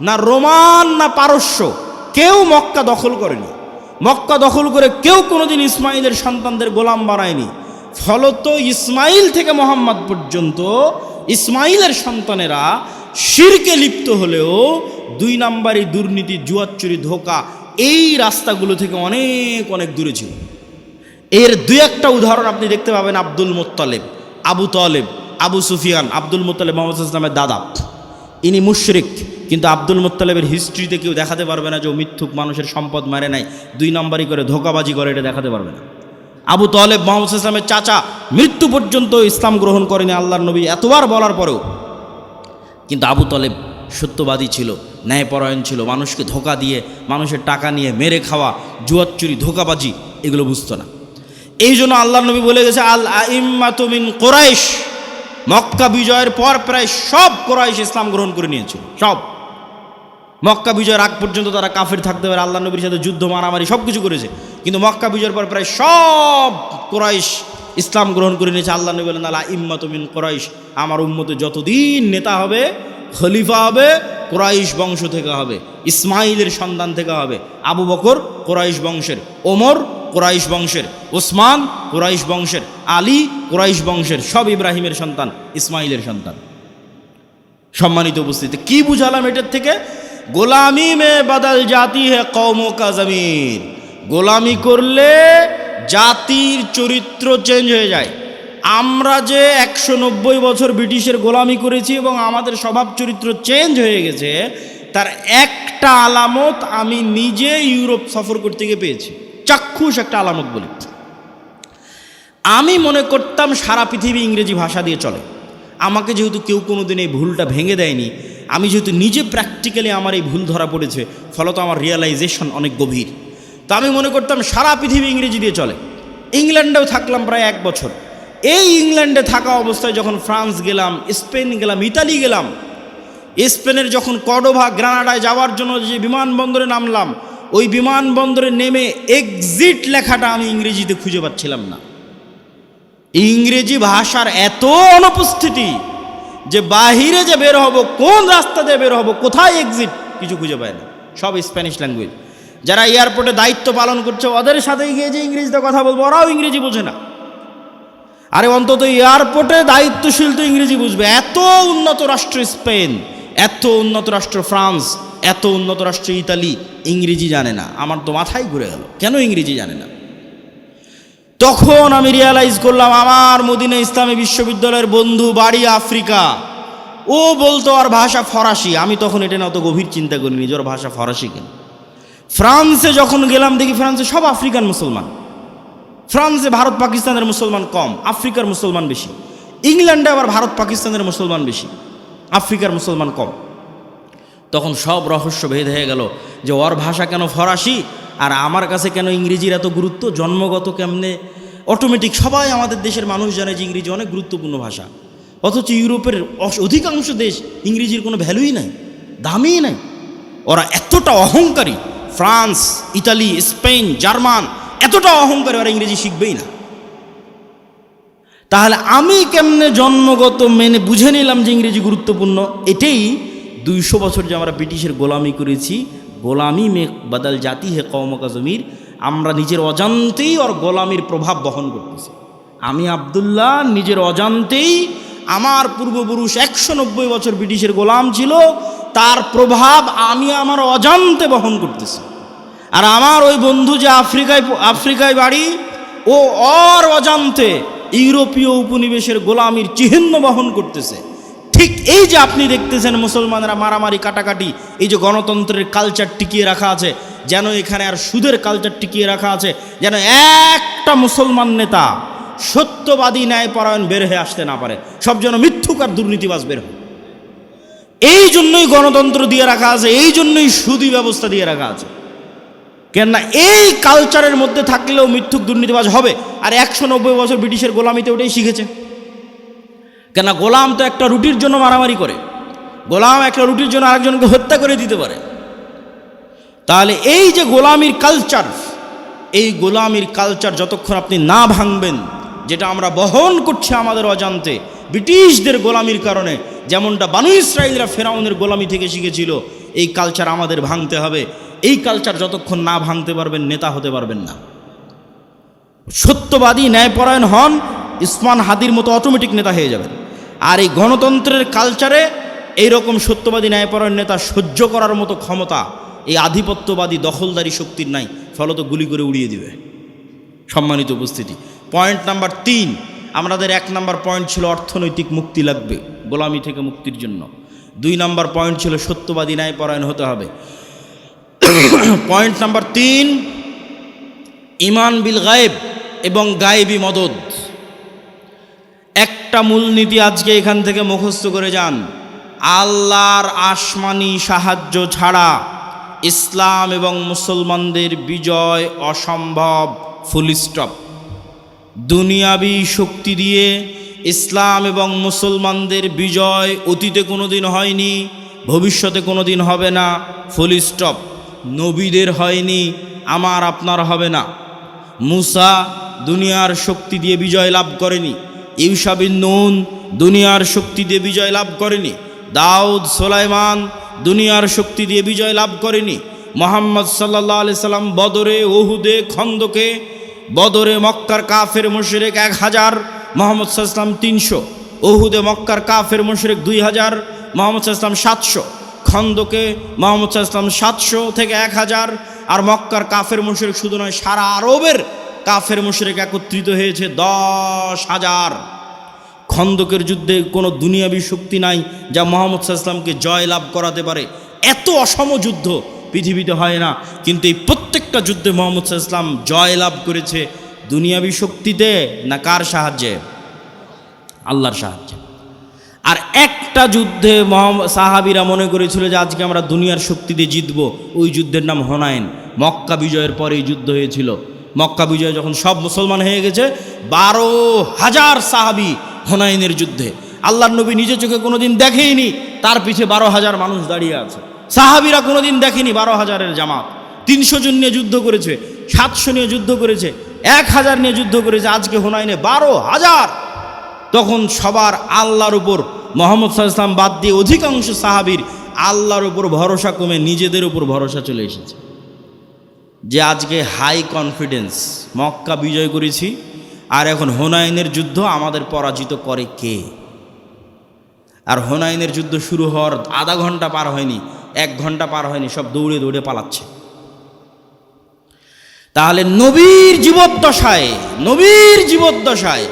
না রোমান না পারস্য, কেউ মক্কা দখল করেনি। মক্কা দখল করে কেউ কোনোদিন ইসমাইলের সন্তানদের গোলাম বানায়নি। ফলত ইসমাইল থেকে মোহাম্মদ পর্যন্ত ইসমাইলের সন্তানেরা শিরকে লিপ্ত হলেও 2 নম্বরই দুর্নীতি, জুয়াচুরি, ধোকা, এই রাস্তাগুলো থেকে অনেক অনেক দূরে ছিল। এর 2-1টা উদাহরণ আপনি দেখতে পাবেন। Abdul Muttalib, Abu Taleb, Abu Sufian. Abdul Muttalib Mohammad ইসলামের দাদা, ইনি মুশরিক। কিন্তু আব্দুল মুত্তালিবের হিস্ট্রিতে কেউ দেখাতে পারবে না যে ও মিথ্যুক, মানুষের সম্পদ মারে নাই, 2 নম্বরই করে ধোকাবাজি করে, এটা দেখাতে পারবে না। আবু তালেব মুহাম্মদ ইসলামের চাচা, মৃত্যু পর্যন্ত ইসলাম গ্রহণ করেনি আল্লাহর নবী এতবার বলার পরেও। কিন্তু আবু তালেব সত্যবাদী ছিল, ন্যায়পরায়ণ ছিল, মানুষকে ধোকা দিয়ে, মানুষের টাকা নিয়ে মেরে খাওয়া, জুয়ার চুরি, ধোকাবাজি এগুলো বুঝতো না। এই জন্য আল্লাহর নবী বলে গেছে, আল আইম্মাতু মিন কুরাইশ, মক্কা বিজয়ের পর প্রায় সব কুরাইশ ইসলাম গ্রহণ করে নিয়েছিল। সব মক্কা বিজয়ের আগ পর্যন্ত তারা কাফের থাকতে পারে, আল্লাহ নবীর সাথে যুদ্ধ, মারামারি সব কিছু করেছে, কিন্তু মক্কা বিজয়ের পর প্রায় সব কুরাইশ ইসলাম গ্রহণ করে নিয়েছে। আল্লাহ নবী বলেন, আল আইম্মাতু মিন কুরাইশ, আমার উম্মতে যতদিন নেতা হবে, খলিফা হবে, কুরাইশ বংশ থেকে হবে, ইসমাইলের সন্তান থেকে হবে। আবু বকর কুরাইশ বংশের, ওমর কুরাইশ বংশের, ওসমান কুরাইশ বংশের, আলী কুরাইশ বংশের, সব ইব্রাহিমের সন্তান, ইসমাইলের সন্তান। সম্মানিত উপস্থিতি, কি বুঝালাম এটার থেকে? গোলামি মে বদল জাতি হে কওমো কা জমির, গোলামি করলে জাতির চরিত্র চেঞ্জ হয়ে যায়। আমরা যে 190 বছর ব্রিটিশের গোলামি করেছি এবং আমাদের স্বভাব চরিত্র চেঞ্জ হয়ে গেছে, তার একটা আলামত আমি নিজে ইউরোপ সফর করতে গিয়ে পেয়েছি, চাক্ষুষ একটা আলামত বলি। আমি মনে করতাম সারা পৃথিবী ইংরেজি ভাষা দিয়ে চলে। আমাকে যেহেতু কেউ কোনোদিন এই ভুলটা ভেঙে দেয়নি, আমি যেহেতু নিজে প্র্যাকটিক্যালি আমার এই ভুল ধরা পড়েছে, ফলত আমার রিয়েলাইজেশন অনেক গভীর। তো আমি মনে করতাম সারা পৃথিবী ইংরেজি দিয়ে চলে। ইংল্যান্ডেও থাকলাম প্রায় 1 বছর। এই ইংল্যান্ডে থাকা অবস্থায় যখন ফ্রান্স গেলাম, স্পেন গেলাম, ইতালি গেলাম, স্পেনের যখন কর্ডোভা, গ্রানাডায় যাওয়ার জন্য যে বিমানবন্দরে নামলাম, ওই বিমানবন্দরে নেমে এক্সিট লেখাটা আমি ইংরেজিতে খুঁজে পাচ্ছিলাম না। ইংরেজি ভাষার এত অনুপস্থিতি যে বাহিরে যে বের হব, কোন রাস্তা দিয়ে বের হব, কোথায় এক্সিট, কিছু খুঁজে পায় না, সব স্প্যানিশ ল্যাঙ্গুয়েজ। যারা এয়ারপোর্টে দায়িত্ব পালন করছে, ওদের সাথে গিয়ে যে ইংরেজিতে কথা বলবো, ওরাও ইংরেজি বোঝে না। আরে অন্তত এয়ারপোর্টে দায়িত্বশীল তো ইংরেজি বুঝবে। এত উন্নত রাষ্ট্র স্পেন, এত উন্নত রাষ্ট্র ফ্রান্স, এত উন্নত রাষ্ট্র ইতালি, ইংরেজি জানে না। আমার তো মাথায় ঘুরে গেল, কেন ইংরেজি জানে না? তখন আমি রিয়ালাইজ করলাম, আমার মদিনা ইসলামী বিশ্ববিদ্যালয়ের বন্ধু বাড়ি আফ্রিকা, ও বলতো আর ভাষা ফরাসি। আমি তখন এটা না অত গভীর চিন্তা করিনি যে ওর ভাষা ফরাসি কেন। ফ্রান্সে যখন গেলাম দেখি ফ্রান্সে সব আফ্রিকান মুসলমান। ফ্রান্সে ভারত পাকিস্তানের মুসলমান কম, আফ্রিকার মুসলমান বেশি। ইংল্যান্ডে আবার ভারত পাকিস্তানের মুসলমান বেশি, আফ্রিকার মুসলমান কম। তখন সব রহস্য ভেদ হয়ে গেল যে ওর ভাষা কেন ফরাসি আর আমার কাছে কেন ইংরেজির এত গুরুত্ব। জন্মগত কেমনে অটোমেটিক সবাই আমাদের দেশের মানুষ জানে যে ইংরেজি অনেক গুরুত্বপূর্ণ ভাষা, অথচ ইউরোপের অধিকাংশ দেশ ইংরেজির কোনো ভ্যালুই নাই, দামই নাই। ওরা এতটা অহংকারী, ফ্রান্স, ইতালি, স্পেন, জার্মান এতটা অহংকারী, ওরা ইংরেজি শিখবেই না। তাহলে আমি কেমনে জন্মগত মেনে বুঝে নিলাম যে ইংরেজি গুরুত্বপূর্ণ? এটাই 200 বছর যে আমরা ব্রিটিশের গোলামি করেছি, গোলামি মে বদল জাতি হে কওমো কা জমির, আমরা নিজের অজান্তেই ওর গোলামির প্রভাব বহন করতেছি। আমি আব্দুল্লাহ নিজের অজান্তেই, আমার পূর্বপুরুষ 190 বছর ব্রিটিশের গোলাম ছিল, তার প্রভাব আমি আমার অজান্তে বহন করতেছি। আর আমার ওই বন্ধু যে আফ্রিকায় বাড়ি, ও ওর অজান্তে ইউরোপীয় উপনিবেশের গোলামির চিহ্ন বহন করতেছে। ঠিক এই যে আপনি দেখতেছেন মুসলমানরা মারামারি, কাটাকাটি, এই যে গণতন্ত্রের কালচার টিকিয়ে রাখা আছে, যেন এখানে আর সুদের কালচার টিকিয়ে রাখা আছে, যেন একটা মুসলমান নেতা সত্যবাদী ন্যায়পরায়ণ বের হয়ে আসতে না পারে, সব যেন মিথ্যুক আর দুর্নীতিবাজ বের হয়। এই জন্যই গণতন্ত্র দিয়ে রাখা আছে, এই জন্যই সুদী ব্যবস্থা দিয়ে রাখা আছে। কেননা এই কালচারের মধ্যে থাকলেও মিথ্যুক দুর্নীতিবাজ হবে। আর 190 বছর ব্রিটিশের গোলামিতে ওটাই শিখেছে। কেননা গোলাম তো একটা রুটির জন্য মারামারি করে, গোলাম একটা রুটির জন্য আরেকজনকে হত্যা করে দিতে পারে। তাহলে এই যে গোলামির কালচার, এই গোলামির কালচার যতক্ষণ আপনি না ভাঙবেন, যেটা আমরা বহন করছি আমাদের অজান্তে ব্রিটিশদের গোলামির কারণে, যেমনটা বানু ইসরাইলরা ফেরাউনের গোলামি থেকে শিখেছিল, এই কালচার আমাদের ভাঙতে হবে। এই কালচার যতক্ষণ না ভাঙতে পারবেন, নেতা হতে পারবেন না। সত্যবাদী ন্যায়পরায়ণ হন, ইসমান হাদির মতো অটোমেটিক নেতা হয়ে যাবেন। আর এই গণতন্ত্রের কালচারে এইরকম সত্যবাদী ন্যায়পরায়ণ নেতা সহ্য করার মতো ক্ষমতা এই আধিপত্যবাদী দখলদারি শক্তির নাই, ফলত গুলি করে উড়িয়ে দিবে। সম্মানিত উপস্থিতি, পয়েন্ট নাম্বার 3, আমাদের 1 নম্বর পয়েন্ট ছিল অর্থনৈতিক মুক্তি লাগবে গোলামি থেকে মুক্তির জন্য। 2 নম্বর পয়েন্ট ছিল সত্যবাদী ন্যায়পরায়ণ হতে হবে। পয়েন্ট নাম্বার 3, ঈমান বিল গায়েব এবং গায়েবী মদদ। একটা মূলনীতি আজকে এখান থেকে মুখস্থ করে যান, আল্লাহর আসমানি সাহায্য ছাড়া ইসলাম এবং মুসলমানদের বিজয় অসম্ভব, ফুল স্টপ। দুনিয়াবি শক্তি দিয়ে ইসলাম এবং মুসলমানদের বিজয় অতীতে কোনোদিন হয়নি, ভবিষ্যতে কোনোদিন হবে না, ফুল স্টপ। নবীদের হয়নি, আমার আপনার হবে না। মুসা দুনিয়ার শক্তি দিয়ে বিজয় লাভ করেনি, ইউশা বিন নুন দুনিয়ার শক্তি দিয়ে বিজয় লাভ করেনি, দাউদ সুলাইমান দুনিয়ার শক্তি দিয়ে বিজয় লাভ করেনি। মুহাম্মদ সাল্লাল্লাহু আলাইহি সাল্লাম বদরে, উহুদে, খন্দকে, বদরে মক্কার কাফের মুশরিক 1000, মুহাম্মদ সাল্লাল্লাহু আলাইহি সাল্লাম 300, উহুদে মক্কার কাফের মুশরিক 2000, মুহাম্মদ সাল্লাল্লাহু আলাইহি সাল্লাম 700, খন্দকে মুহাম্মদ সাল্লাল্লাহু আলাইহি সাল্লাম 700 থেকে 1000। আর মক্কার কাফের মুশরিক শুধু নয়, সারা আরবের কাফের মুশরিক একত্রিত হয়েছে 10,000। খন্দকের যুদ্ধে কোনো দুনিয়াবী শক্তি নাই যা মুহাম্মদ সাল্লাল্লাহু আলাইহি সাল্লামকে জয় লাভ করাতে পারে। এত অসম যুদ্ধ পৃথিবীতে হয় না, কিন্তু এই প্রত্যেকটা যুদ্ধে মুহাম্মদ সাল্লাল্লাহু আলাইহি সাল্লাম জয় লাভ করেছে দুনিয়াবী শক্তিতে না কার সাহায্যে? আল্লাহর সাহায্যে। আর একটা যুদ্ধে সাহাবীরা মনে করেছিল যে আজকে আমরা দুনিয়ার শক্তি দিয়ে জিতবো, ওই যুদ্ধের নাম হুনাইন। মক্কা বিজয়ের পরে এই যুদ্ধ হয়েছিল। মক্কা বিজয় যখন সব মুসলমান হয়ে গেছে, 12,000 সাহাবী হুনাইনের যুদ্ধে, আল্লাহর নবী নিজে চোখে কোনোদিন দেখেইনি, তার পিছে 12,000 মানুষ দাঁড়িয়ে আছে। সাহাবীরা কোনোদিন দেখেনি 12,000-এর জামাত। 300 জন নিয়ে যুদ্ধ করেছে, 700 নিয়ে যুদ্ধ করেছে, 1000 নিয়ে যুদ্ধ করেছে, আজকে হুনাইনে 12,000। তখন সবার আল্লাহর উপর, মুহাম্মদ সাল্লাল্লাহু আলাইহি সাল্লাম বাদ দিয়ে অধিকাংশ সাহাবীর আল্লাহর উপর ভরসা কমে নিজেদের উপর ভরসা চলে এসেছে। যে আজকে হাই কনফিডেন্স, মক্কা বিজয় করেছি আর এখন হুনাইনের যুদ্ধ আমাদের পরাজিত করে কে? আর হুনাইনের যুদ্ধ শুরু হওয়ার আধা ঘন্টা পার হয়নি, 1 ঘন্টা পার হয়নি, সব দৌড়ে দৌড়ে পালাচ্ছে। তাহলে নবীর জীবদ্দশায়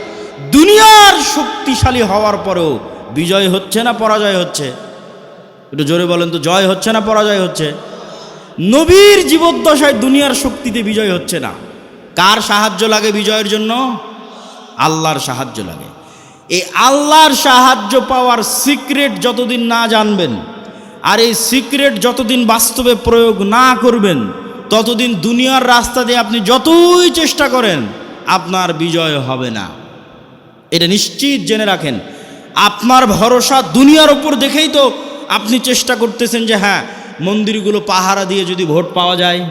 দুনিয়ার শক্তিশালী হওয়ার পরেও বিজয় হচ্ছে না পরাজয় হচ্ছে? একটু জোরে বলেন তো, জয় হচ্ছে না পরাজয় হচ্ছে? নবীর জীবদ্দশায় দুনিয়ার শক্তিতে বিজয় হচ্ছে না। কার সাহায্য লাগে বিজয়ের জন্য? আল্লাহর সাহায্য লাগে। এই আল্লাহর সাহায্য পাওয়ার সিক্রেট যতদিন না জানবেন, আর এই সিক্রেট যতদিন বাস্তবে প্রয়োগ না করবেন, ততদিন দুনিয়ার রাস্তা দিয়ে আপনি যতই চেষ্টা করেন আপনার বিজয় হবে না। এটা নিশ্চিত জেনে রাখেন। আপনার ভরসা দুনিয়ার উপর দেখেই তো আপনি চেষ্টা করতেছেন যে হ্যাঁ, মন্দিরগুলো পাহারা দিয়ে যদি ভোট পাওয়া যায়।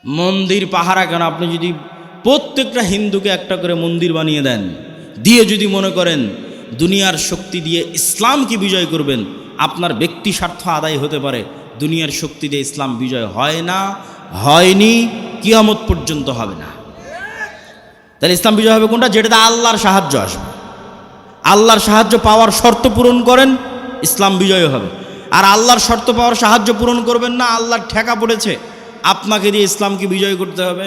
মন্দির পাহারা কেন? আপনি যদি প্রত্যেকটা হিন্দুকে একটা করে মন্দির বানিয়ে দেন, দিয়ে যদি মনে করেন দুনিয়ার শক্তি দিয়ে ইসলামকে বিজয় করবেন, আপনার ব্যক্তি স্বার্থ আদায় হতে পারে। দুনিয়ার শক্তি দিয়ে ইসলাম বিজয় হয় না, হয়নি, কিয়ামত পর্যন্ত হবে না। তাহলে ইসলাম বিজয় হবে কোনটা? যেটাতে আল্লাহর সাহায্য আসবে। আল্লাহর সাহায্য পাওয়ার শর্ত পূরণ করেন, ইসলাম বিজয় হবে। আর আল্লাহর শর্ত পাওয়ার সাহায্য পূরণ করবেন না, আল্লাহর ঠেকা পড়েছে, আপনাকে দিয়ে ইসলামকে বিজয় করতে হবে।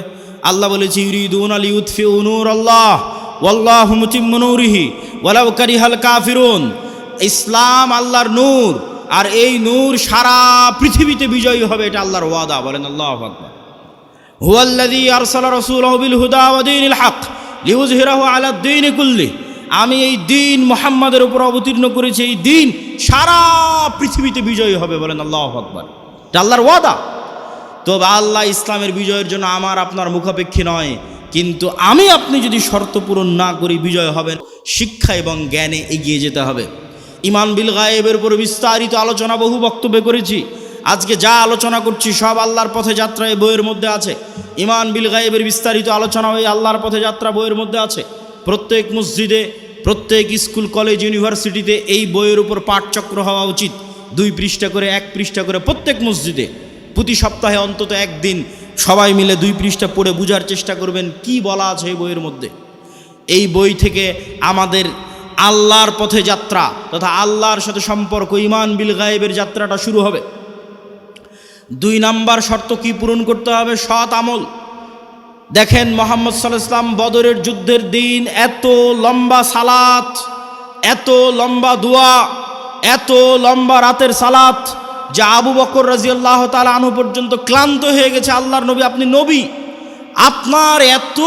আল্লাহ বলেছে, ইউরিদুনা লিইউতফিউ নূরাল্লাহ ওয়াল্লাহু মুতিম্মু নূরিহি ওয়ালাউ কারিহাল কাফিরুন। ইসলাম আল্লাহর নূর, আর এই নূর সারা পৃথিবীতে বিজয়ী হবে, এটা আল্লাহর ওয়াদা। বলেন আল্লাহু আকবার। হুয়াল্লাযী আরসালা রাসূলাহু বিল হুদা ওয়া দীনিল হক লিইয়ুযহিরাহু আলা দ্বীনি কুল্লি। আমি এই দিন মুহাম্মাদের উপর অবতীর্ণ করেছি, এই দিন সারা পৃথিবীতে বিজয়ী হবে। বলেন আল্লাহু আকবার। এটা আল্লাহর ওয়াদা। তবে আল্লাহ ইসলামের বিজয়ের জন্য আমার আপনার মুখাপেক্ষী নয়, কিন্তু আমি আপনি যদি শর্ত পূরণ না করি বিজয় হবে। শিক্ষা এবং জ্ঞানে এগিয়ে যেতে হবে। ঈমান বিল গায়েবের উপর বিস্তারিত আলোচনা বহু বক্তব্যে করেছি। আজকে যা আলোচনা করছি সব আল্লাহর পথে যাত্রা এই বইয়ের মধ্যে আছে। ঈমান বিল গায়েবের বিস্তারিত আলোচনা ওই আল্লাহর পথে যাত্রা বইয়ের মধ্যে আছে। প্রত্যেক মসজিদে, প্রত্যেক স্কুল, কলেজ, ইউনিভার্সিটিতে এই বইয়ের উপর পাঠচক্র হওয়া উচিত। 2 পৃষ্ঠা করে, 1 পৃষ্ঠা করে প্রত্যেক মসজিদে প্রতি সপ্তাহে অন্তত একদিন সবাই মিলে 2 পৃষ্ঠা পড়ে বোঝার চেষ্টা করবেন কি বলা আছে এই বইয়ের মধ্যে। এই বই থেকে আমাদের আল্লাহর পথে যাত্রা তথা আল্লাহর সাথে সম্পর্ক, ঈমান বিল গায়েবের যাত্রাটা শুরু হবে। 2 নাম্বার শর্ত কি পূরণ করতে হবে? সৎ আমল। দেখেন মুহাম্মদ সাল্লাল্লাহু আলাইহি ওয়াসাল্লাম বদরের যুদ্ধের দিন এত লম্বা সালাত, এত লম্বা দোয়া, এত লম্বা রাতের সালাত, যা আবু বকর রাদিয়াল্লাহু তাআলা আনহু পর্যন্ত ক্লান্ত হয়ে গেছে। আল্লাহর নবী, আপনি নবী, আপনার এত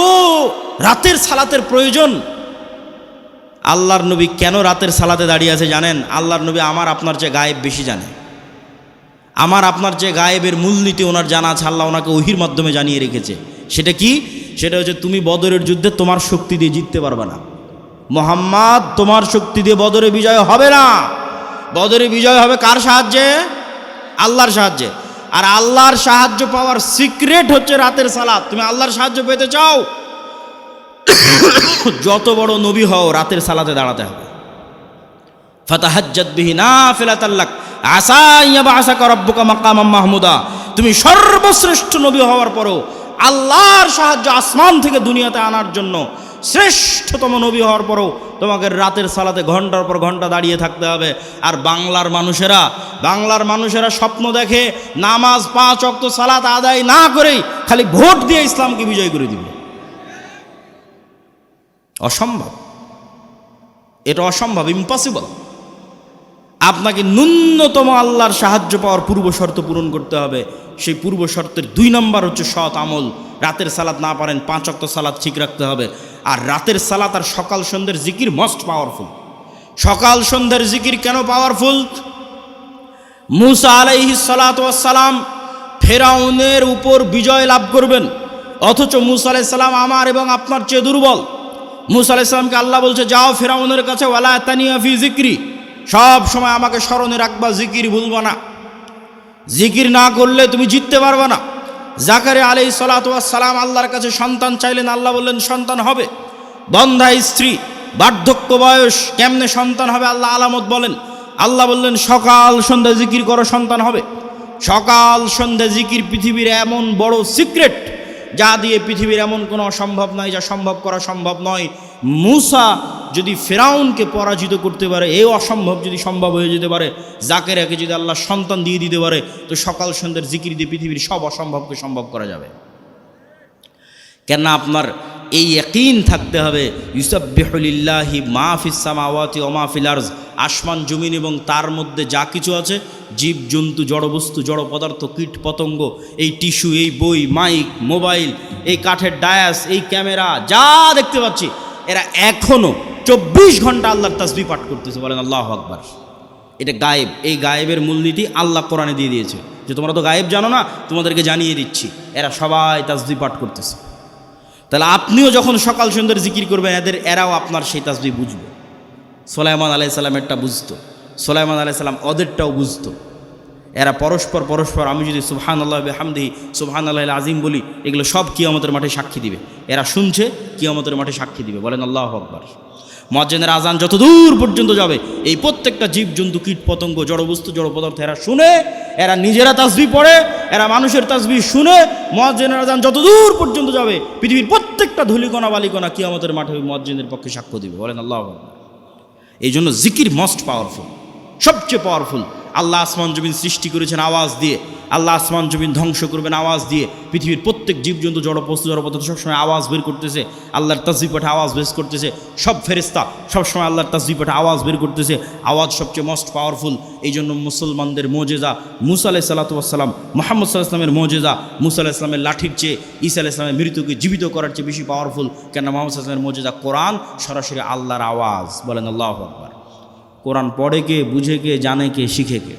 রাতের সালাতের প্রয়োজন। আল্লাহর নবী কেন রাতের সালাতে দাঁড়িয়ে আছে জানেন? আল্লাহর নবী আমার আপনার চেয়ে গায়েব বেশি জানে। আমার আপনার চেয়ে গায়েবের মূলনীতি ওনার জানা আছে, আল্লাহ ওনাকে ওহির মাধ্যমে জানিয়ে রেখেছে। সেটা কি? সেটা হচ্ছে তুমি বদরের যুদ্ধে তোমার শক্তি দিয়ে জিততে পারবে না। মুহাম্মদ, তোমার শক্তি দিয়ে বদরে বিজয় হবে না। বদরে বিজয় হবে কার সাহায্যে? আল্লাহর সাহায্যে। আর আল্লাহর সাহায্য পাওয়ার সিক্রেট হচ্ছে রাতের সালাত। তুমি আল্লাহর সাহায্য পেতে চাও, যত বড় নবী হও, রাতের সালাতে দাঁড়াতে হবে। ফাতাহাজ্জাত বিহি নাফিলাতাল লাক আসা ইয়াবআসাকা রাব্বুকা মাকামাম মাহমুদা। তুমি সর্বশ্রেষ্ঠ নবী হওয়ার পরও আল্লাহর সাহায্য আসমান থেকে দুনিয়াতে আনার জন্য, শ্রেষ্ঠতম নবী হওয়ার পরও তোমাকে রাতের সালাতে ঘন্টার পর ঘন্টা দাঁড়িয়ে থাকতে হবে। আর বাংলার মানুষেরা স্বপ্ন দেখে নামাজ 5 ওয়াক্ত সালাত আদায় না করেই খালি ভোট দিয়ে ইসলামকে বিজয় করে দিবে। অসম্ভব, এটা অসম্ভব, ইম্পসিবল। আপনাকে ন্যূনতম আল্লাহর সাহায্য পাওয়ার পূর্ব শর্ত পূরণ করতে হবে। সেই পূর্ব শর্তের 2 নম্বর হচ্ছে সৎ আমল। রাতের সালাত না পারেন 5 ওয়াক্ত সালাত ঠিক রাখতে হবে। আর রাতের সালাত আর সকাল সন্ধ্যের জিকির মোস্ট পাওয়ারফুল। সকাল সন্ধ্যের জিকির কেন পাওয়ারফুল? মুসা আলাইহিস সালাতু ওয়াস সালাম ফেরাউনের উপর বিজয় লাভ করবেন, অথচ মুসা আলাইহিস সালাম আমার এবং আপনার চেয়ে দুর্বল। মুসা আলাইহিস সালামকে আল্লাহ বলছে, যাও ফেরাউনের কাছে, ওয়ালা তানিয়া ফি যিকরি, সব সময় আমাকে স্মরণে রাখবা, জিকির ভুলবা না। জিকির না করলে তুমি জিততে পারবে না। জাকারিয়া আলাইহিস সালাতু ওয়াস সালাম আল্লাহর কাছে সন্তান চাইলেন, আল্লাহ বললেন সন্তান হবে। বন্ধা স্ত্রী, বার্ধক্য বয়স, কেমনে সন্তান হবে? আল্লাহ আলামত বলেন। আল্লাহ বললেন সকাল সন্ধ্যা জিকির করো, সন্তান হবে। সকাল সন্ধ্যা জিকির পৃথিবীর এমন বড় সিক্রেট, যা দিয়ে পৃথিবীর এমন কোনো অসম্ভব নয়, যা সম্ভব করা সম্ভব নয়। মুসা যদি ফেরাউনকে পরাজিত করতে পারে, এই অসম্ভব যদি সম্ভব হয়ে যেতে পারে, জাকারিয়াকে যদি আল্লাহ সন্তান দিয়ে দিতে পারে, তো সকাল সন্ধ্যার জিকির দিয়ে পৃথিবীর সব অসম্ভবকে সম্ভব করা যাবে। কেন? আপনার এই ইয়াকিন থাকতে হবে, ইউসাব্বিহু লিল্লাহি মা ফিস সামাওয়াতি ওয়া মা ফিল আরজ, আসমান জমিন এবং তার মধ্যে যা কিছু আছে, জীব জন্তু, জড়বস্তু, জড় পদার্থ, কীট পতঙ্গ, এই টিস্যু, এই বই, মাইক, মোবাইল, এই কাঠের ডায়াস, এই ক্যামেরা, যা দেখতে পাচ্ছি, এরা এখনও 24 ঘন্টা আল্লাহর তাসবিহ পাঠ করতেছে। বলেন আল্লাহু আকবার। এটা গায়েব। এই গায়েবের মূলনীতি আল্লাহ কোরআনে দিয়ে দিয়েছে, যে তোমরা তো গায়েব জানো না, তোমাদেরকে জানিয়ে দিচ্ছি। এরা সবাই তাসবিহ পাঠ করতেছে। তাহলে আপনিও যখন সকাল সন্ধ্যার জিকির করবেন, এরাও আপনার সেই তাসবিহ বুঝবে। সুলাইমান আলাইহিস সালামেরটা বুঝতো, সুলাইমান আলাইহিস সালাম ওদেরটাও বুঝতো। এরা পরস্পর আমি যদি সুবহানাল্লাহি ওয়া বিহামদিহি সুবহানাল্লাহিল আযীম বলি, এগুলো সব কিয়ামতের মাঠে সাক্ষী দিবে। এরা শুনছে, কিয়ামতের মাঠে সাক্ষী দিবে। বলেন আল্লাহু আকবার। মুয়াজ্জিনের আজান যত দূর পর্যন্ত যাবে, এই প্রত্যেকটা জীবজন্তু, কীট পতঙ্গ, জড়বস্তু, জড় পদার্থ, এরা শুনে, এরা নিজেরা তাসবিহ পড়ে, এরা মানুষের তাসবিহ শুনে। মুয়াজ্জিনের আজান যত দূর পর্যন্ত যাবে, পৃথিবীর প্রত্যেকটা ধূলিকণা বালিকণা কিয়ামতের মাঠে মুয়াজ্জিনের পক্ষে সাক্ষ্য দিবে। বলেন আল্লাহু আকবার। এই জন্য জিকির মোস্ট পাওয়ারফুল, সবচেয়ে পাওয়ারফুল। আল্লাহ আসমান জমিন সৃষ্টি করেছেন আওয়াজ দিয়ে, আল্লাহ আসমান জমিন ধ্বংস করবেন আওয়াজ দিয়ে। পৃথিবীর প্রত্যেক জীবজন্তু, জড়বস্তু, জড়পদার্থ সবসময় আওয়াজ বের করতেছে, আল্লাহর তাসবিহ পাঠে আওয়াজ বের করতেছে। সব ফেরেশতা সবসময় আল্লাহর তাসবিহ পাঠে আওয়াজ বের করতেছে। আওয়াজ সবচেয়ে মোস্ট পাওয়ারফুল। এই জন্য মুসলমানদের মোজেজা মুসা আলাইহিস সালাতু ওয়াস সালাম, মুহাম্মদ সাল্লাল্লাহু আলাইহি ওয়াসাল্লামের মোজেজা মুসা আলাইহিস সালামের লাঠির চেয়ে, ঈসা আলাইহিস সালামের মৃত্যুকে জীবিত করার চেয়ে বেশি পাওয়ারফুল। কেন? মুহাম্মদ সাল্লাল্লাহু আলাইহি ওয়াসাল্লামের মোজেজা কোরআন, সরাসরি আল্লাহর আওয়াজ। বলেন আল্লাহু আকবার। কোরআন পড়ে কে, বুঝে কে, জানে কে, শিখে কে?